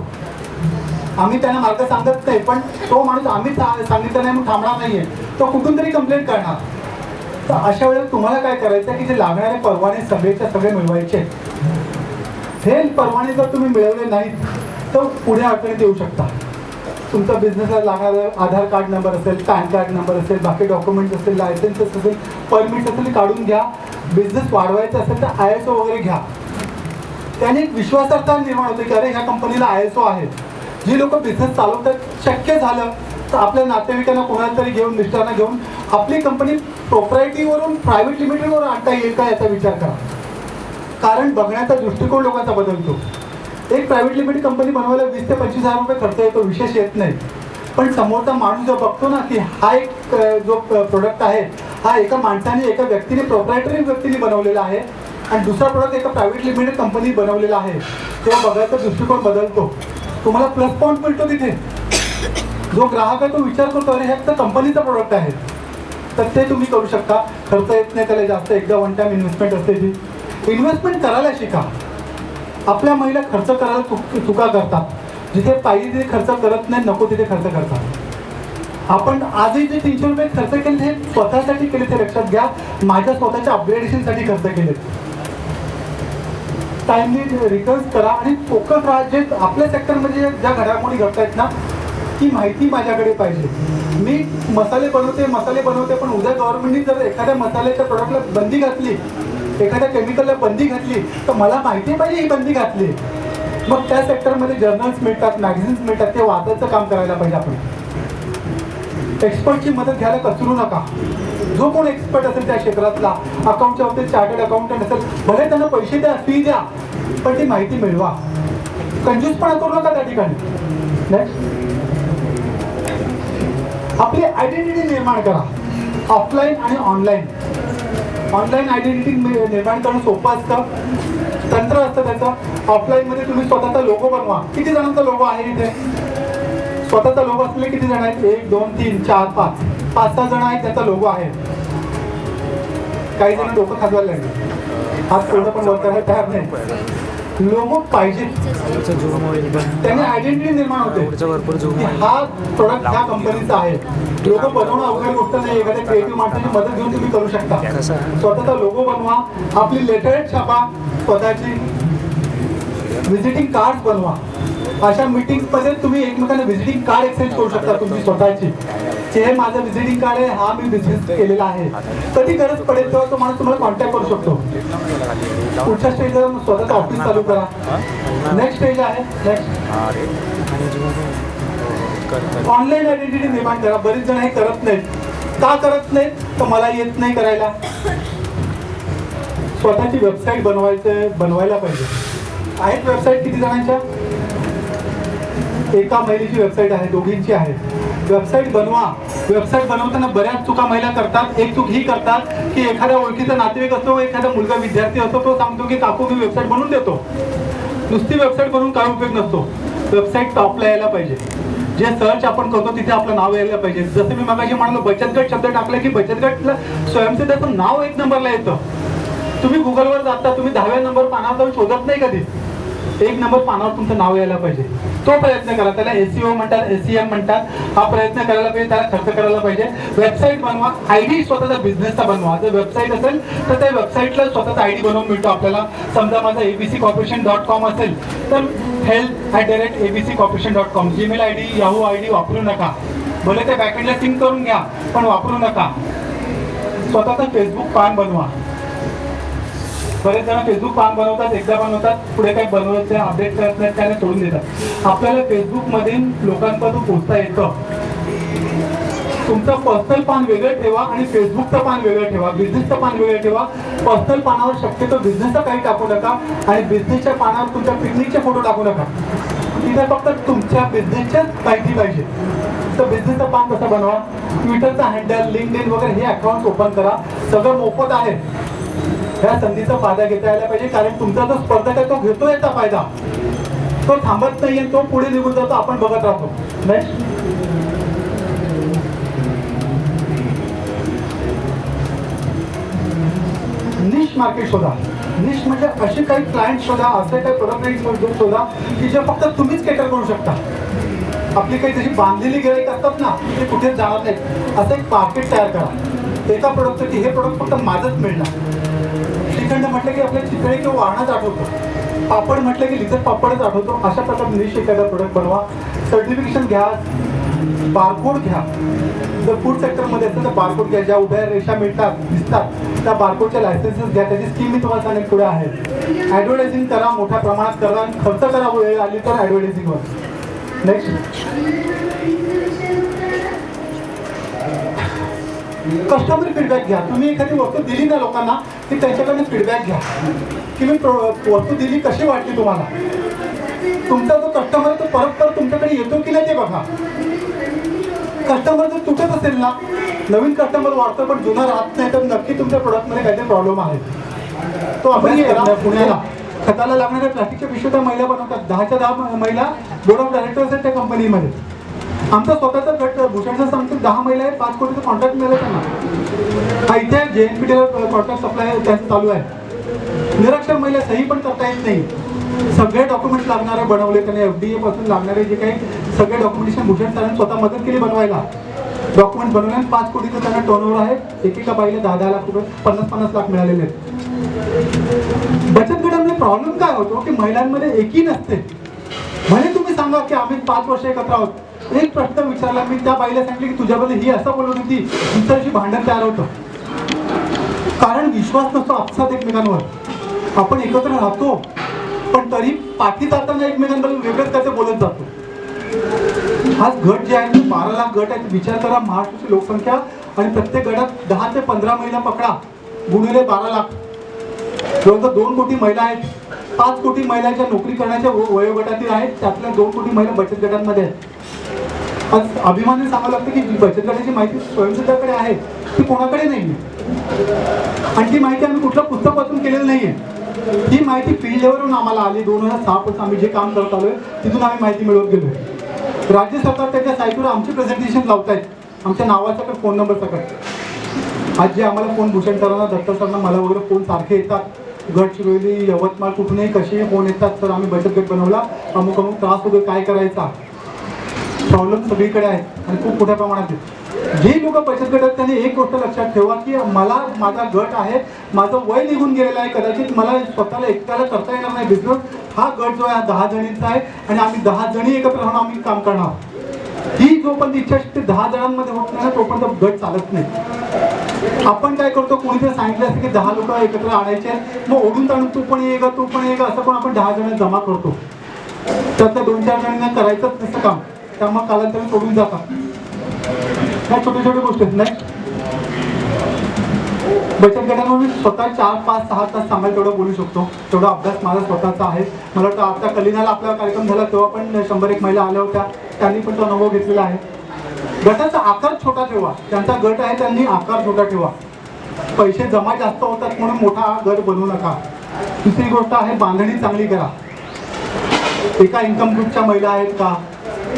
Speaker 1: आम्ही त्यांना मार्ग सांगत नाही, पण तो माणूस आम्ही सांगितलं नाही म्हणून थांबणार नाहीये, तो कुठून तरी कंप्लेंट करणार. तर अशा वेळेस तुम्हाला काय करायचं की जे लागणारे परवाने सगळेच्या सगळे मिळवायचे. हे परवाने जर तुम्ही मिळवले नाहीत तर पुढे अडचणीत येऊ शकता. तुमचा बिझनेसला लागणारा आधार कार्ड नंबर असेल, पॅन कार्ड नंबर असेल, बाकी डॉक्युमेंट्स असेल, लायसन्सेस असेल, परमिट असेल, काढून घ्या. बिझनेस वाढवायचा असेल तर ISO वगैरे घ्या. त्याने एक विश्वासार्हता निर्माण होते की अरे ह्या कंपनीला ISO आहे. जी लोक बिझनेस चालवतात, शक्य झालं तर आपल्या नातेवाईकांना कोणाला तरी घेऊन, मिस्टरांना घेऊन आपली कंपनी प्रोप्रायटीवरून प्रायव्हेट लिमिटेडवर आणता येईल का याचा विचार करा. कारण बघण्याचा दृष्टिकोन लोकांचा बदलतो. एक प्रायव्हेट लिमिटेड कंपनी बनवायला 20 ते 25 हजार रुपये खर्च येतो, विशेष येत नाही. पण समोरचा माणूस जो बघतो ना की हा एक जो प्रोडक्ट आहे हा एका माणसाने, एका व्यक्तीने, प्रोप्रायटरी व्यक्तीने बनवलेला आहे आणि दुसरा प्रोडक्ट एका प्रायव्हेट लिमिटेड कंपनी बनवलेला आहे, तेव्हा बघायचा दृष्टिकोन बदलतो. तुम्हाला प्लस पॉईंट मिळतो तिथे. जो ग्राहक आहे तो विचार करतो अरे ह्या कंपनीचं प्रोडक्ट आहे, तर ते तुम्ही करू शकता. खर्च येत नाही त्याला जास्त, एकदा वन टाइम इन्व्हेस्टमेंट असते. ती इन्व्हेस्टमेंट करायला शिका. आपल्या महिला खर्च करायला चुका करतात. जिथे पाहिजे तिथे खर्च करत नाही, नको तिथे खर्च करतात. आपण आजही जे 300 रुपये खर्च केले हे स्वतःसाठी केले, ते लक्षात घ्या. माझ्या स्वतःच्या अपग्रेडेशनसाठी खर्च केले. टाइमली रिसर्च करा आणि फोकस राहा. जे आपल्या सेक्टरमध्ये ज्या घडामोडी घडत आहेत ना ती माहिती माझ्याकडे पाहिजे. मी मसाले बनवते पण उद्या गव्हर्नमेंटनी जर एखाद्या मसाल्याच्या प्रोडक्टला बंदी घातली, एखाद्या केमिकलला बंदी घातली, तर मला माहिती पाहिजे ही बंदी घातली. मग त्या सेक्टरमध्ये जर्नल्स मिळतात, मॅगझिन्स मिळतात, ते वाचायचं काम करायला पाहिजे आपण. एक्सपर्टची मदत घ्यायला कचरू नका. जो कोण एक्सपर्ट असेल त्या क्षेत्रातला, अकाउंटच्या बाबतीत चार्टर्ड अकाउंटंट असेल, भले त्यांना पैसे द्या, फी द्या, पण ती माहिती मिळवा. कंजूसपणा करू नका त्या ठिकाणी. नेक्स्ट, आपली आयडेंटिटी निर्माण करा, ऑफलाईन आणि ऑनलाईन. ऑनलाईन आयडेंटिटी निर्माण करणं सोपं असतं, तंत्र असतं त्याचं. ऑफलाईनमध्ये तुम्ही स्वतःचा लोगो बनवा. किती जणांचा लोगो आहे इथे? स्वतःचा लोगो असलेले किती जण आहेत? 1 2 3 4 5 5-6 जण आहेत त्याचा लोगो आहे. काही जण डोकं खाजवायला लागले, हात पूर्ण पण वर करायला तयार नाही. लोगो पाहिजे, त्याने आयडेंटिटी निर्माण होते की हा प्रोडक्ट ह्या कंपनीचा आहे. लोगो बनवणं अवघड गोष्ट नाही. एखाद्या क्रिएटिव्ह माणसाची मदत घेऊन तुम्ही करू शकता. स्वतःचा लोगो बनवा, आपली लेटर छापा, स्वतःची व्हिजिटिंग कार्ड बनवा. अशा मीटिंगमध्ये तुम्ही एकमेकांना व्हिजिटिंग कार्ड एक्सचेंज करू शकता तुमची स्वतःची. हे माझं व्हिजिटिंग कार्ड आहे, हा मी बिझनेस केलेला आहे. कधी गरज पडेल तेव्हा तो माणूस तुम्हाला कॉन्टॅक्ट करू शकतो. पुढच्या स्टेजला स्वतःचं ऑफिस चालू करा. नेक्स्ट स्टेज आहे ऑनलाईन आयडेंटिटी निर्माण करा. बरेच जण हे करत नाहीत. का करत नाहीत? तर मला येत नाही करायला. स्वतःची वेबसाईट बनवायला पाहिजे. आहेत वेबसाईट किती जणांच्या? एका महिलेची वेबसाईट आहे, दोघींची आहे. वेबसाईट बनवा. वेबसाईट बनवताना बऱ्याच चुका महिला करतात. एक चूक ही करतात की एखाद्या ओळखीचा नातेवाईक असतो, एखादा मुलगा विद्यार्थी असतो, तो सांगतो की काकू मी वेबसाईट बनवून देतो. नुसती वेबसाईट बनवून काय उपयोग नसतो. वेबसाईट टॉपला यायला पाहिजे. जे सर्च आपण करतो तिथे आपलं नाव यायला पाहिजे. जसं मी मगाशी म्हणालो, बचत गट शब्द टाकला की बचत गटला स्वयंसेवकाचं नाव 1 नंबरला येतं. तुम्ही गुगलवर जाता, तुम्ही 10व्या नंबर पानावर जाऊन शोधत नाही कधी. 1 नंबर पानावर तुमचं नाव यायला पाहिजे. तो प्रयत्न करा. त्याला SEO म्हणतात, SEM म्हणतात. हा प्रयत्न करायला पाहिजे, त्याला खर्च करायला पाहिजे. वेबसाईट बनवा. ID स्वतःचा बिझनेसचा बनवा. जर वेबसाईट असेल तर त्या वेबसाईटला स्वतःचा ID बनवून मिळतो आपल्याला. समजा माझा abccorporation.com असेल तर health@abccorporation.com. Gmail ID, Yahoo ID वापरू नका. भले त्या बॅकएंडला सिंक करून घ्या, पण वापरू नका. स्वतःचा फेसबुक पान बनवा. बरेच जण फेसबुक पान बनवतात, एकदा बनवतात, पुढे काही बनवत नाही, अपडेट करत नाहीत, त्याने सोडून देतात. आपल्याला फेसबुकमध्ये लोकांपर्यंत पोहोचता येतं. तुमचं पर्सनल पान वेगळं ठेवा आणि फेसबुकचं पान वेगळं ठेवा, बिझनेसचं पान वेगळं ठेवा. पर्सनल पानावर शक्यतो बिझनेसचं काही टाकू नका आणि बिझनेसच्या पानावर तुमच्या पिकनिकचे फोटो टाकू नका. तिथे फक्त तुमच्या बिझनेसच्याच माहिती पाहिजे. तर बिझनेसचं पान कसं बनवा, ट्विटरचा हँडल, लिंक्डइन वगैरे हे अकाउंट ओपन करा. सगळं मोफत आहे. ह्या संधीचा फायदा घेता यायला पाहिजे, कारण तुमचा जो स्पर्धक आहे तो घेतो याचा फायदा. तो थांबत नाहीये, तो पुढे निघून जातो, आपण बघत राहतो. नेक्स्ट, निश मार्केट शोधा. निश म्हणजे असे काही क्लायंट शोधा, असे काही प्रोडक्ट शोधा की जे फक्त तुम्हीच केटर करू शकता. आपली काही तशी बांधलेली गिराईक असतात ना, ते कुठेच जाणार नाहीत. असं एक मार्केट तयार करा एका प्रोडक्टसाठी. हे प्रोडक्ट फक्त माझंच मिळणार. श्रीखंड म्हटलं की आपल्या चितळे किंवा वाहनच आठवतो. पापड म्हटलं की लिखत पापडच आठवतो. अशा प्रकारे निश एखादा प्रोडक्ट बनवा. सर्टिफिकेशन घ्या, बारकोड घ्या. जर फूड सेक्टरमध्ये असेल तर बारकोड घ्या. ज्या उभ्या रेषा मिळतात दिसतात त्या बारकोडच्या लायसन्सेस घ्या. त्याची स्कीम मी तुम्हाला सांगेन पुढे आहे. ॲडव्हर्टायझिंग करा, मोठ्या प्रमाणात करा, खर्च करा वेळ आली तर ॲडव्हर्टायझिंगवर. नेक्स्ट, कस्टमर फीडबॅक घ्या. तुम्ही एखादी वस्तू दिली ना लोकांना की त्यांच्याकडनं फीडबॅक घ्या की मी वस्तू दिली कशी वाटली तुम्हाला. तुमचा जो कस्टमर तो परत तुमच्याकडे येतो की नाही ते बघा. कस्टमर जर तुटत असेल ना, नवीन कस्टमर वाढतो पण जुना राहत नाही, तर नक्की तुमच्या प्रोडक्टमध्ये काहीतरी प्रॉब्लेम आहे. तो आपण पुण्याला खताला लागणाऱ्या प्लास्टिकच्या पिशव्या महिला बनवतात. 10च्या 10 महिला बोर्ड ऑफ डायरेक्टर्स आहेत त्या कंपनीमध्ये. आमचा स्वतःचा गट भूषणचा सांगतो 10 महिला आहेत, 5 कोटीचं कॉन्ट्रॅक्ट मिळालं त्यांना. इथे JNPTला कॉन्ट्रॅक्ट सप्लाय त्यांचं चालू आहे. निरक्षर महिला सही पण करता येत नाही. सगळे डॉक्युमेंट्स लागणारे बनवले त्याने. FDA पासून लागणारे जे काही सगळे डॉक्युमेंटेशन भूषण सरांनी स्वतः मदत केली बनवायला. डॉक्युमेंट बनवले. 5 कोटीचं त्यांना टर्नओव्हर आहे. एकेका बाईला 10-10 लाख रुपये, 50-50 लाख मिळालेले आहेत. बचत गटामध्ये प्रॉब्लेम काय होतो की महिलांमध्ये एकी नसते. म्हणे तुम्ही सांगा की आम्ही 5 वर्ष एकत्र आहोत. एक प्रश्न विचारला मी, त्या बाईला सांगितले की तुझ्याबद्दल ही असं बोलत होती, दुसऱ्याशी भांडण तयार होतं. कारण विश्वास नसतो आपसात एकमेकांवर. आपण एकत्र राहतो पण तरी पाठी जाताना एकमेकांबद्दल वेगळंच काय ते बोलत जातो. आज गट जे आहे 12 लाख गट आहेत. विचार करा महाराष्ट्राची लोकसंख्या आणि प्रत्येक गटात 10 ते 15 महिला पकडा, गुणिले 12 लाख, जवळजवळ 2 कोटी महिला आहेत. 5 कोटी महिलांच्या नोकरी करण्याच्या वयोगटातील आहेत. त्यातल्या 2 कोटी महिला बचत गटांमध्ये आहेत. आज अभिमानाने सांगावं लागतं की बचत गटाची माहिती स्वयंसेवकाकडे आहे, ती कोणाकडे नाही. आणि ती माहिती आम्ही कुठल्या पुस्तक वाचून केलेली नाहीये. ही माहिती फील्ड लेवलवरून आम्हाला आली. 2006 पासून आम्ही जे काम करत आलोय तिथून आम्ही माहिती मिळवत गेलोय. राज्य सरकार त्याच्या साईटवर आमची प्रेझेंटेशन लावतायत, आमच्या नावासकट, फोन नंबर सकट. आज जे आम्हाला फोन भूषण सरांना, दत्त सरांना, मला वगैरे फोन सारखे येतात. गडचिरोली, यवतमाळ, कुठूनही कसेही फोन येतात. सर आम्ही बचत गट बनवला, अमुक अमुक त्रास होतो, काय करायचा. प्रॉब्लेम सगळीकडे आहेत आणि खूप मोठ्या प्रमाणात आहेत. जे लोक बचत गटात त्यांनी एक गोष्ट लक्षात ठेवा की मला माझा गट आहे, माझं वय निघून गेलेलं आहे, कदाचित मला स्वतःला एकट्याला करता येणार नाही बिझनेस. हा गट जो आहे 10 जणींचा आहे आणि आम्ही 10 जणी एकत्र राहून आम्ही काम करणार. ही जोपर्यंत इच्छाशक्ती 10 जणांमध्ये होत नाही तोपर्यंत गट चालत नाही. आपण काय करतो, कोणीतरी सांगितलं असतं की 10 लोक एकत्र आणायचे, मग ओढून ताणून तू पण ये, तू पण ये, असं पण आपण 10 जण जमा करतो. त्यातल्या 2-4 जणांना करायचंच नसतं काम, त्यामुळे कालांतराने सोडून जातात. ह्या छोट्या छोट्या गोष्टी आहेत. नाही बचत गटांवर स्वतः 4-5-6 तास सांगायला तेवढं बोलू शकतो. तेवढा अभ्यास माझा स्वतःचा आहे. मला वाटतं आता कलिनाला आपला कार्यक्रम झाला तेव्हा पण 100-1 महिला आल्या होत्या, त्यांनी पण तो अनुभव घेतलेला आहे. गटाचा आकार छोटा ठेवा. त्यांचा गट आहे त्यांनी आकार छोटा ठेवा. पैसे जमा जास्त होतात म्हणून मोठा गट बनवू नका. दुसरी गोष्ट आहे बांधणी चांगली करा. एका इन्कम ग्रुपच्या महिला आहेत का,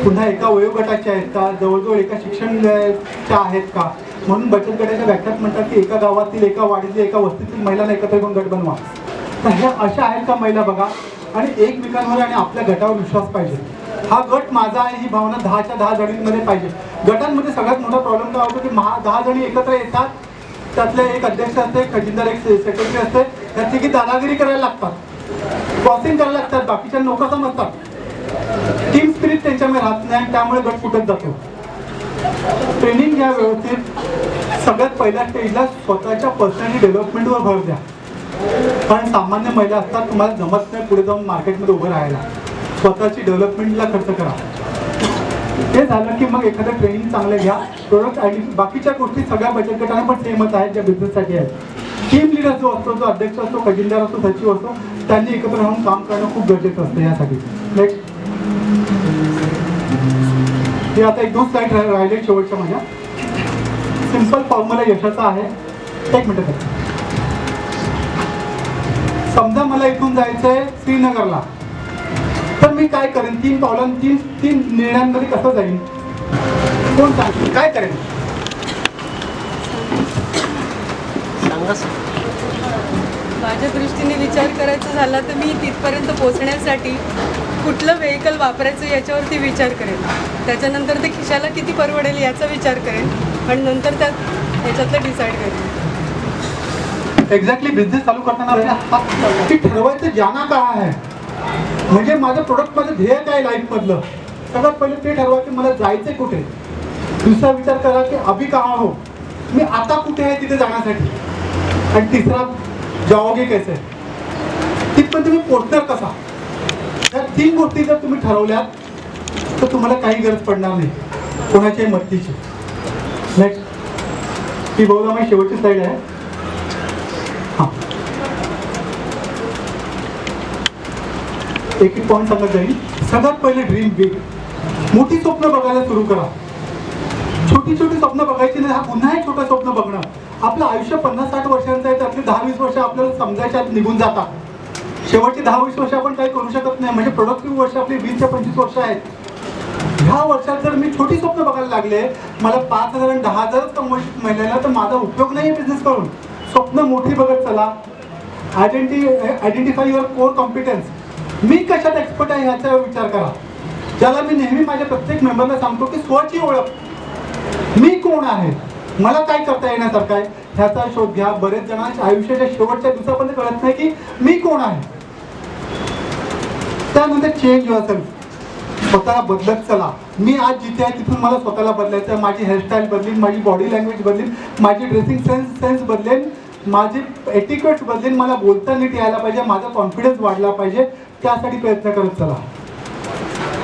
Speaker 1: पुन्हा एका वयोगटाच्या आहेत का, जवळजवळ एका शिक्षणच्या आहेत का. म्हणून बचत गटाच्या व्याख्यात म्हणतात की एका गावातील, एका वाडीतील, एका वस्तीतील महिलांना एकत्र करून गट बनवा. तर ह्या अशा आहेत का महिला बघा. आणि एकमेकांवर आणि आपल्या गटावर विश्वास पाहिजे. हा गट माझा आहे ही भावना 10च्या 10 जणींमध्ये पाहिजे. गटांमध्ये सगळ्यात मोठा प्रॉब्लेम काय होतो की 10 जणी एकत्र येतात, त्यातले एक अध्यक्ष असते, खजिनदार, एक सेक्रेटरी असते, त्याची की दादागिरी करायला लागतात, क्रॉसिंग करायला लागतात, बाकीच्या लोक समजतात. टीम स्पिरिट त्यांच्यामध्ये राहत नाही, त्यामुळे गट फुटत जातो. ट्रेनिंग घ्या व्यवस्थित. सगळ्यात पहिल्या स्टेजला स्वतःच्या पर्सनॅलिटी डेव्हलपमेंटवर भर द्या. कारण सामान्य महिला असतात, तुम्हाला जमत नाही पुढे जाऊन मार्केटमध्ये उभं राहायला. स्वतःची डेव्हलपमेंटला खर्च करा. ते झालं की मग एखादं ट्रेनिंग चांगलं घ्या, प्रोडक्ट आणि बाकीच्या गोष्टी सगळ्या बचत गटाने पण सेमच आहेत ज्या बिझनेससाठी आहेत. टीम लिडर जो असतो, जो अध्यक्ष असतो, खजिनदार असतो, सचिव असतो, त्यांनी एकत्र राहून काम करणं खूप गरजेचं असतं यासाठी. नेक्स्ट, हे आता 1-2 स्लाइड राहिले शेवटच्या माझ्या. सिंपल फॉर्म्युला यशाचा आहे. एक मिनिट. समजा मला इथून जायचंय श्रीनगरला, तर मी काय करेन? 3 पावलं, 3 निर्णयांमध्ये कसं जाईन? कोण सांगेल? काय करेन?
Speaker 2: माझ्या दृष्टीने विचार करायचा झाला तर मी तिथपर्यंत पोहोचण्यासाठी कुठलं व्हेकल वापरायचं याच्यावरती विचार करेन. त्याच्यानंतर ते खिशाला किती परवडेल याचा विचार करेन आणि नंतर याच्यातलं डिसाईड करेन.
Speaker 1: एक्झॅक्टली बिझनेस चालू करताना की ठरवायचं जाना काय आहे, म्हणजे माझं प्रोडक्ट, माझं ध्येय काय लाईफमधलं, सगळ्यात पहिले ते ठरवा की मला जायचंय कुठे. दुसरा विचार करा की अभी कहाँ हो, मी आता कुठे आहे तिथे जाण्यासाठी. आणि तिसरा, जाओगे कैसे, तिथपर्यंत तुम्ही पोहोचणार कसा. या 3 गोष्टी जर तुम्ही ठरवल्यात तर तुम्हाला काही गरज पडणार नाही कोणाच्याही मदतीची. नेक्स्ट, ही बहुधा माझी शेवटची स्लाईड आहे. हां, एक पॉईंट सांगत जाईल. सगळ्यात पहिले ड्रीम बिग, मोठी स्वप्न बघायला सुरू करा. छोटी छोटी स्वप्न बघायची नाही. हा पुन्हा एक छोटं स्वप्न बघणं. आपलं आयुष्य 50-60 वर्षांचं आहे, त्यातली 10-20 वर्ष आपल्याला समजायच्यात निघून जातात. शेवटची 10-20 वर्ष आपण काही करू शकत नाही. म्हणजे प्रोडक्टिव्ह वर्ष आपली 20 ते 25 वर्ष आहेत. ह्या वर्षात जर मी छोटी स्वप्न बघायला लागले, मला 5,000 आणि 10,000 कमवायची महिन्याला, तर माझा उपयोग नाही आहे बिझनेस करून. स्वप्न मोठी बघत चला. Identify your core competence. मी कशात एक्सपर्ट आहे ह्याचा विचार करा. ज्याला मी नेहमी माझ्या प्रत्येक मेंबरला सांगतो की स्वची ओळख, मी कोण आहे, मला काय करता येण्यासारखं आहे, ह्याचा शोध घ्या. बरेच जणांच्या आयुष्याच्या शेवटच्या दिवसापर्यंत कळत नाही की मी कोण आहे. त्यानंतर चेंज युअरसेल्फ, स्वतःला बदलत चला. मी आज जिथे आहे तिथून मला स्वतःला बदलायचं. माझी हेअरस्टाईल बदलेन, माझी बॉडी लँग्वेज बदलेन, माझी ड्रेसिंग सेन्स बदलेन, माझे एटिक्वेट्स बदलेन, मला बोलता नीट यायला पाहिजे, माझा कॉन्फिडन्स वाढला पाहिजे. त्यासाठी प्रयत्न करत चला.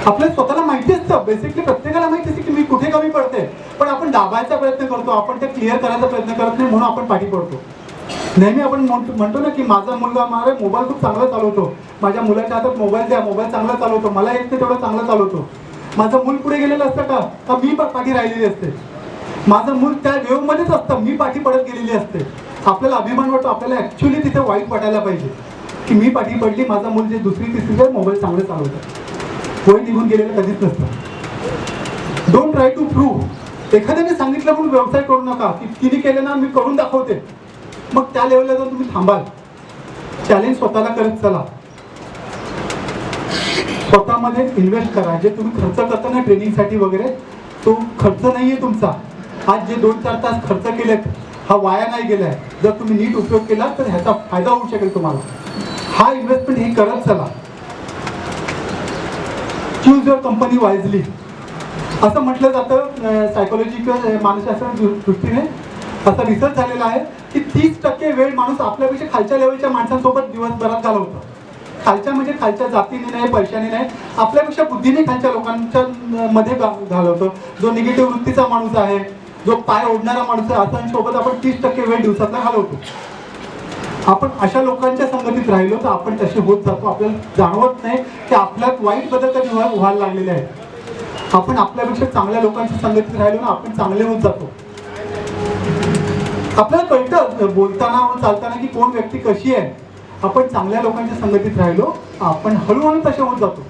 Speaker 1: आपल्याला स्वतःला माहिती असतं, बेसिकली प्रत्येकाला माहिती असते की मी कुठे कमी पडते, पण आपण दाबायचा प्रयत्न करतो, आपण ते क्लिअर करायचा प्रयत्न करत नाही, म्हणून आपण पाठी पडतो. नेहमी आपण म्हणतो ना की माझा मुलगा मोबाईल खूप चांगला चालवतो, माझ्या मुलाच्या हातात मोबाईल द्या, मोबाईल चांगला चालवतो, मला येत नाही तेवढं चांगलं चालवतो. माझं मूल पुढे गेलेलं असतं का मी पाठी राहिलेली असते. माझं मूल त्या वेवमध्येच असतं, मी पाठी पडत गेलेली असते. आपल्याला अभिमान वाटतो, आपल्याला ॲक्च्युली तिथे वाईट वाटायला पाहिजे की मी पाठी पडली, माझा मूल जे 2री-3री मोबाईल चांगलं चालवतं. वय निघून गेलेलं कधीच नसतं. Don't try to prove. एखाद्याने सांगितलं म्हणून व्यवसाय करू नका की तिने केलं ना मी करून दाखवते, मग त्या लेवलला जाऊन तुम्ही थांबाल. चॅलेंज स्वतःला करत चला. स्वतःमध्ये इन्व्हेस्ट करा. जे तुम्ही खर्च करता ना ट्रेनिंगसाठी वगैरे, तो खर्च नाही आहे तुमचा. आज जे 2-4 तास खर्च केलेत, हा वाया नाही गेलाय. जर तुम्ही नीट उपयोग केला तर ह्याचा फायदा होऊ शकेल तुम्हाला. हा इन्व्हेस्टमेंट हे करत चला. चूज युअर कंपनी वाईजली असं म्हटलं जातं. सायकोलॉजिकल मानसशास्त्र दृष्टीने असा रिसर्च झालेला आहे की 30% वेळ माणूस आपल्यापेक्षा खालच्या लेवलच्या माणसांसोबत दिवसभरात घालवतो. खालच्या म्हणजे खालच्या जातीने नाही, पैशाने नाही, आपल्यापेक्षा बुद्धीने खालच्या लोकांच्या मध्ये घालवतो. जो निगेटिव्ह वृत्तीचा माणूस आहे, जो पाय ओढणारा माणूस आहे, अशांसोबत आपण 30% वेळ दिवसातला घालवतो. आपण अशा लोकांच्या संगतीत राहिलो तर आपण तसे होत जातो. आपल्याला जाणवत नाही की आपल्यात वाईट बदल कधी व्हायला लागलेले आहेत. आपण आपल्यापेक्षा चांगल्या लोकांच्या संगतीत राहिलो ना, आपण चांगले होत जातो. आपल्याला कळतं बोलताना चालताना की कोण व्यक्ती कशी आहे. आपण चांगल्या लोकांच्या संगतीत राहिलो, आपण हळूहळू तसे होत जातो.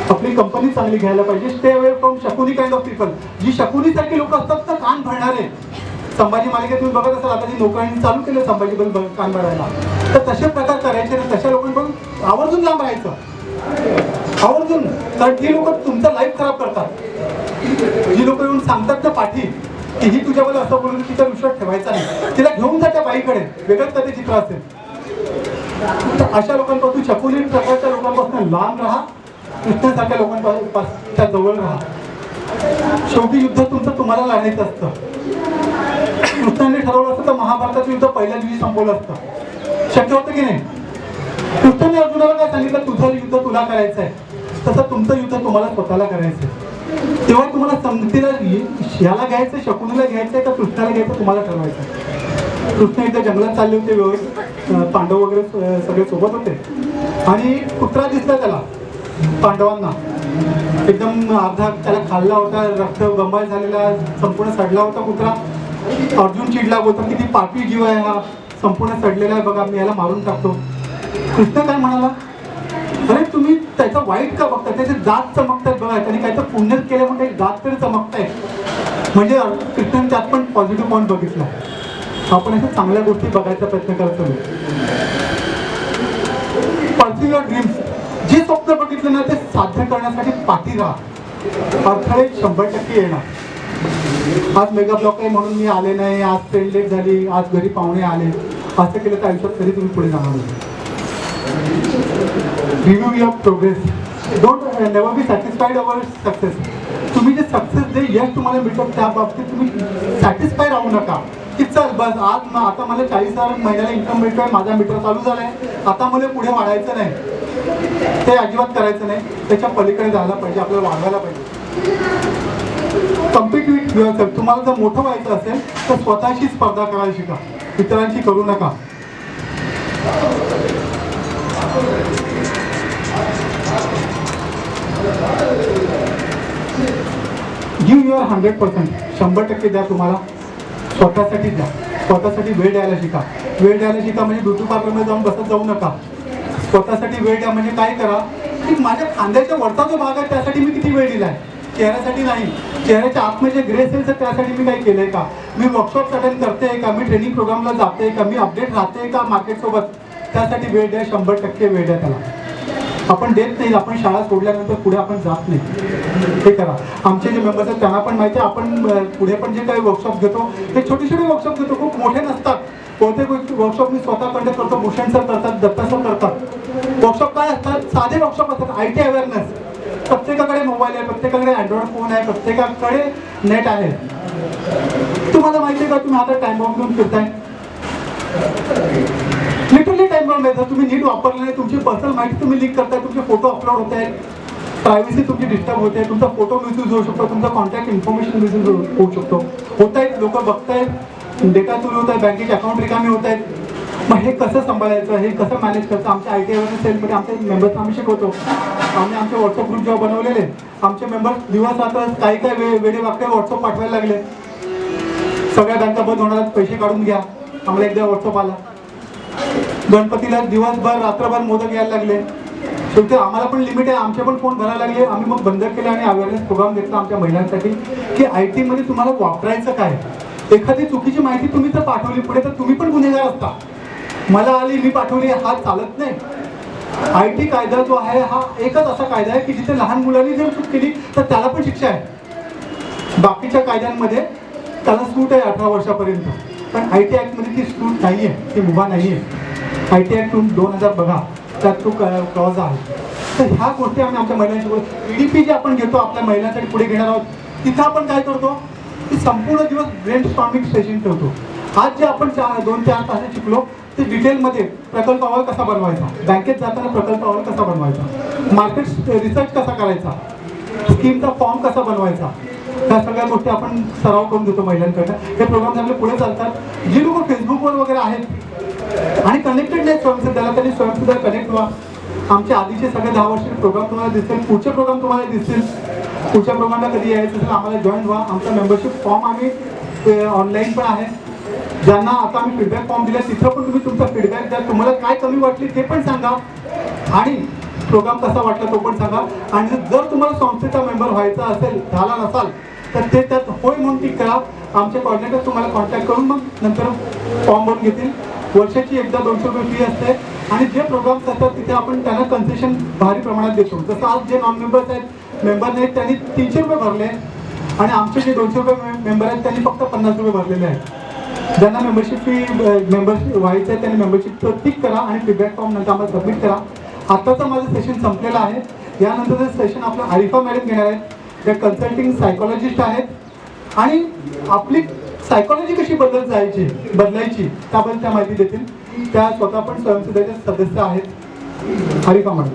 Speaker 1: आपली कंपनी चांगली घ्यायला पाहिजे. Stay away from Shakuni kind of people. जी शकुनीसारखी लोक असतात ना, कान भरणारे. संभाजी मालिकेत तुम्ही बघत असाल, आता जी नोकऱ्यांनी चालू केलं संभाजी कान भरायला, तर तसे प्रकार करायचे ना. तशा लोकांकडून आवर्जून लांब राहायचं, आवर्जून. कारण ती लोक तुमचं लाईफ खराब करतात. जी लोक येऊन सांगतात ना पाठी की ही तुझ्याबद्दल असं बोलून तिचा विश्वास ठेवायचा नाही, तिला घेऊन जा त्या बाईकडे, वेगळंच कधी चित्र असेल. तर अशा लोकांपासून, शकुनी प्रकारच्या लोकांपासून लांब राहा. कृष्णासारख्या लोकांपासून जवळ राहा. शेवटी युद्ध तुमचं तुम्हाला लढायचं असतं. कृष्णाने ठरवलं असतं तर महाभारताचं युद्ध पहिल्या दिवशी संपवलं असतं. शक्य होतं की नाही? कृष्णाने अर्जुनाला काय सांगितलं, तुझं युद्ध तुला करायचं आहे, तसं तुमचं युद्ध तुम्हाला स्वतःला करायचं आहे. तेव्हा तुम्हाला समजतीला ह्याला घ्यायचं, शकुनीला घ्यायचं का कृष्णाला घ्यायचं तुम्हाला ठरवायचं. कृष्ण एकदा जंगलात चालले होते, व्यवस्थित पांडव वगैरे सगळे सोबत होते आणि कुत्रा दिसला त्याला पांडवांना, एकदम अर्धा त्याला खाल्ला होता, रक्त गंभार झालेला, संपूर्ण सडला होता कुत्रा. अर्जुन चिडला होता, किती पापी जीव आहे हा, संपूर्ण सडलेला आहे बघा, मी याला मारून टाकतो. कृष्ण काय म्हणाला, अरे तुम्ही त्याचं वाईट का बघताय, त्याचे दात चमकतात बघा, त्याने काय तर पुण्य केलं म्हणजे दात तरी चमकताय. म्हणजे कृष्णाने त्यात पण पॉझिटिव्ह पॉईंट बघितला. आपण अशा चांगल्या गोष्टी बघायचा प्रयत्न करतो. परस्यू युअर ड्रीम्स, जे स्वप्न बघितलं ना ते साध्य करण्यासाठी पाठी राहा. अडथळे 100% येणार. आज मेगा ब्लॉक आहे म्हणून मी आले नाही, आज ट्रेन लेट झाली, आज घरी पाहुणे आले, असं केलं तर आयुष्यात कधी तुम्ही पुढे जाणार नाही. Review your progress, don't never be satisfied our success. तुम्ही जे सक्सेस जे यश तुम्हाला मिळतं त्या बाबतीत तुम्ही सॅटिस्फाय राहू नका की चल बस आज आता मला 40,000 महिन्याला इन्कम मिळतोय, माझा मीटर चालू झालाय, आता मला पुढे वाढायचं नाही. ते अजिबात करायचं नाही, त्याच्या पलीकडे जायला पाहिजे, आपल्याला वाढवायला पाहिजे. कम्पीट विथ युअरसेल्फ, तुम्हाला जर मोठं व्हायचं असेल तर स्वतःशी स्पर्धा करायला शिका, इतरांची करू नका. गिव्ह युअर 100%, 100% द्या. तुम्हाला स्वतःसाठी द्या, स्वतःसाठी वेळ द्यायला शिका. वेळ द्यायला शिका म्हणजे ब्युटी पार्लरमध्ये जाऊन बसत जाऊ नका. स्वतःसाठी वेळ द्या म्हणजे काय करा की माझ्या खांद्याच्या वरचा जो भाग आहे त्यासाठी मी किती वेळ दिलाय, चेहऱ्यासाठी नाही. चेहऱ्याच्या आतमध्ये ग्रे सेल्स आहे त्यासाठी मी काही केलंय का, मी वर्कशॉप अटेंड करते का, मी ट्रेनिंग प्रोग्रामला जाते का, मी अपडेट राहते का मार्केटसोबत, त्यासाठी वेळ द्या. 100% वेळ द्या त्याला. आपण देत नाही, आपण शाळा सोडल्यानंतर पुढे आपण जात नाही, हे करा. आमचे जे मेंबर्स आहेत त्यांना पण माहिती आहे, आपण पुढे पण जे काही वर्कशॉप घेतो ते छोटे छोटे वर्कशॉप घेतो, खूप मोठे नसतात. कोणते वर्कशॉप मी स्वतः कंडक्ट करतो, भूषण सर करतात, दत्ता सर करतात. वर्कशॉप काय असतात, साधे वर्कशॉप असतात. IT अवेअरनेस, प्रत्येकाकडे मोबाईल आहे, प्रत्येकाकडे अँड्रॉइड फोन आहे, प्रत्येकाकडे नेट आहे. तुम्हाला माहिती आहे का तुम्ही आता टाइम बॉम्ब घेऊन फिरताय, लिटरली टाइम बॉम्ब आहे. जर तुम्ही नीट वापरले नाही, तुमची पर्सनल माहिती तुम्ही लीक करताय, तुमचे फोटो अपलोड होत आहेत, प्रायव्हसी तुमची डिस्टर्ब होते, तुमचा फोटो मिसयूज होऊ शकतो, तुमचा कॉन्टॅक्ट इन्फॉर्मेशन मिसयूज होऊ शकतो. होत आहेत, लोक बघतायत, डेटा चोरी होत आहे, बँकेचे अकाउंट रिकामी होत आहेत. मग हे कसं सांभाळायचं, हे कसं मॅनेज करायचं. आमच्या IT अवेअरनेस सेलमध्ये आमच्या मेंबर्स आम्ही शिकवतो. आम्ही आमचे व्हॉट्सअप ग्रुप जेव्हा बनवलेले, आमचे मेंबर्स दिवस रात्र काही वेळे वागते व्हॉट्सअप पाठवायला लागले. सगळ्या बँका बंद होणार, पैसे काढून घ्या. आम्हाला एकदा व्हॉट्सअप आला. गणपतीला दिवसभर रात्रभर मोदक यायला लागले. शेवटी आम्हाला पण लिमिट आहे, आमचे पण फोन भरायला लागले. आम्ही मग बंद केले आणि अवेअरनेस प्रोग्राम घेतला आमच्या महिलांसाठी की IT मध्ये तुम्हाला वापरायचं काय. एखादी चुकीची माहिती तुम्ही जर पाठवली पुढे तर तुम्ही पण गुन्हेगार असता. मला आली, मी पाठवली, हा चालत नाही. IT कायदा जो आहे हा एकच असा कायदा आहे की जिथे लहान मुलांनी जर चूक केली तर त्याला पण शिक्षा आहे. बाकीच्या कायद्यांमध्ये त्याला सूट आहे 18 वर्षापर्यंत, पण IT ॲक्टमध्ये ती सूट नाही आहे, ती मुभा नाही आहे. IT ॲक्ट 2000 बघा, त्यात तो क्लॉज आहे. तर ह्या गोष्टी आम्ही आमच्या महिलांशी बोलतो. EDP जे आपण घेतो आपल्या महिलांसाठी पुढे घेणार आहोत, तिथं आपण काय करतो की संपूर्ण दिवस ब्रेन स्टॉर्मिंग सेशन ठेवतो. आज जे आपण 2-4 तास शिकलो ते डिटेलमध्ये प्रकल्प अहवाल कसा बनवायचा, बँकेत जाताना प्रकल्प अहवाल कसा बनवायचा, मार्केट रिसर्च कसा करायचा, स्कीमचा फॉर्म कसा बनवायचा, ह्या सगळ्या गोष्टी आपण सराव करून देतो महिलांकडनं. हे प्रोग्राम आपले पुढे चालतात. जी लोक फेसबुकवर वगैरे आहेत आणि कनेक्टेड नाहीत स्वयंसिद्धाला, त्यांनी स्वयंसिद्धा कनेक्ट व्हा. आमचे आधीचे सगळे 10 वर्षाचे प्रोग्राम तुम्हाला दिसतील, पुढचे प्रोग्राम तुम्हाला दिसतील. पुढच्या प्रोग्रामला कधी यायचं असेल आम्हाला जॉईन व्हा. आमचा मेंबरशिप फॉर्म आम्ही ऑनलाईन पण आहे. ज्यांना आता आम्ही फीडबॅक फॉर्म दिला तिथं पण तुम्ही तुमचा फीडबॅक द्या. तुम्हाला काय कमी वाटली ते पण सांगा आणि प्रोग्राम कसा वाटला तो पण सांगा. आणि जर तुम्हाला संस्थेचा मेंबर व्हायचा असेल, झाला नसाल तर ते त्यात होय म्हणून टिक करा. आमचे कॉर्डिनेटर तुम्हाला कॉन्टॅक्ट करून मग नंतर फॉर्म भरून घेतील. वर्षाची एकदा 200 रुपये फी असते आणि जे प्रोग्राम्स असतात तिथे आपण त्यांना कन्सेशन भारी प्रमाणात देतो. जसं आज जे नॉन मेंबर्स आहेत, मेंबर नाहीत, त्यांनी 300 रुपये भरले आणि आमचे जे 200 रुपये मेंबर आहेत त्यांनी फक्त 50 रुपये भरलेले आहेत. ज्यांना मेंबरशिप फी मेंबरशिप व्हायचं आहे त्यांनी मेंबरशिप टिक करा आणि फीडबॅक फॉर्म नंतर आम्हाला सबमिट करा. आत्ताचं माझं सेशन संपलेलं आहे. यानंतरचं सेशन आपलं आरिफा मॅडम घेणार आहेत. त्या कन्सल्टिंग सायकोलॉजिस्ट आहेत आणि आपली सायकोलॉजी कशी बदलायची त्याबद्दल त्या माहिती देतील. त्या स्वतः पण स्वयंसेवेचे सदस्य आहेत. आरिफा मॅडम.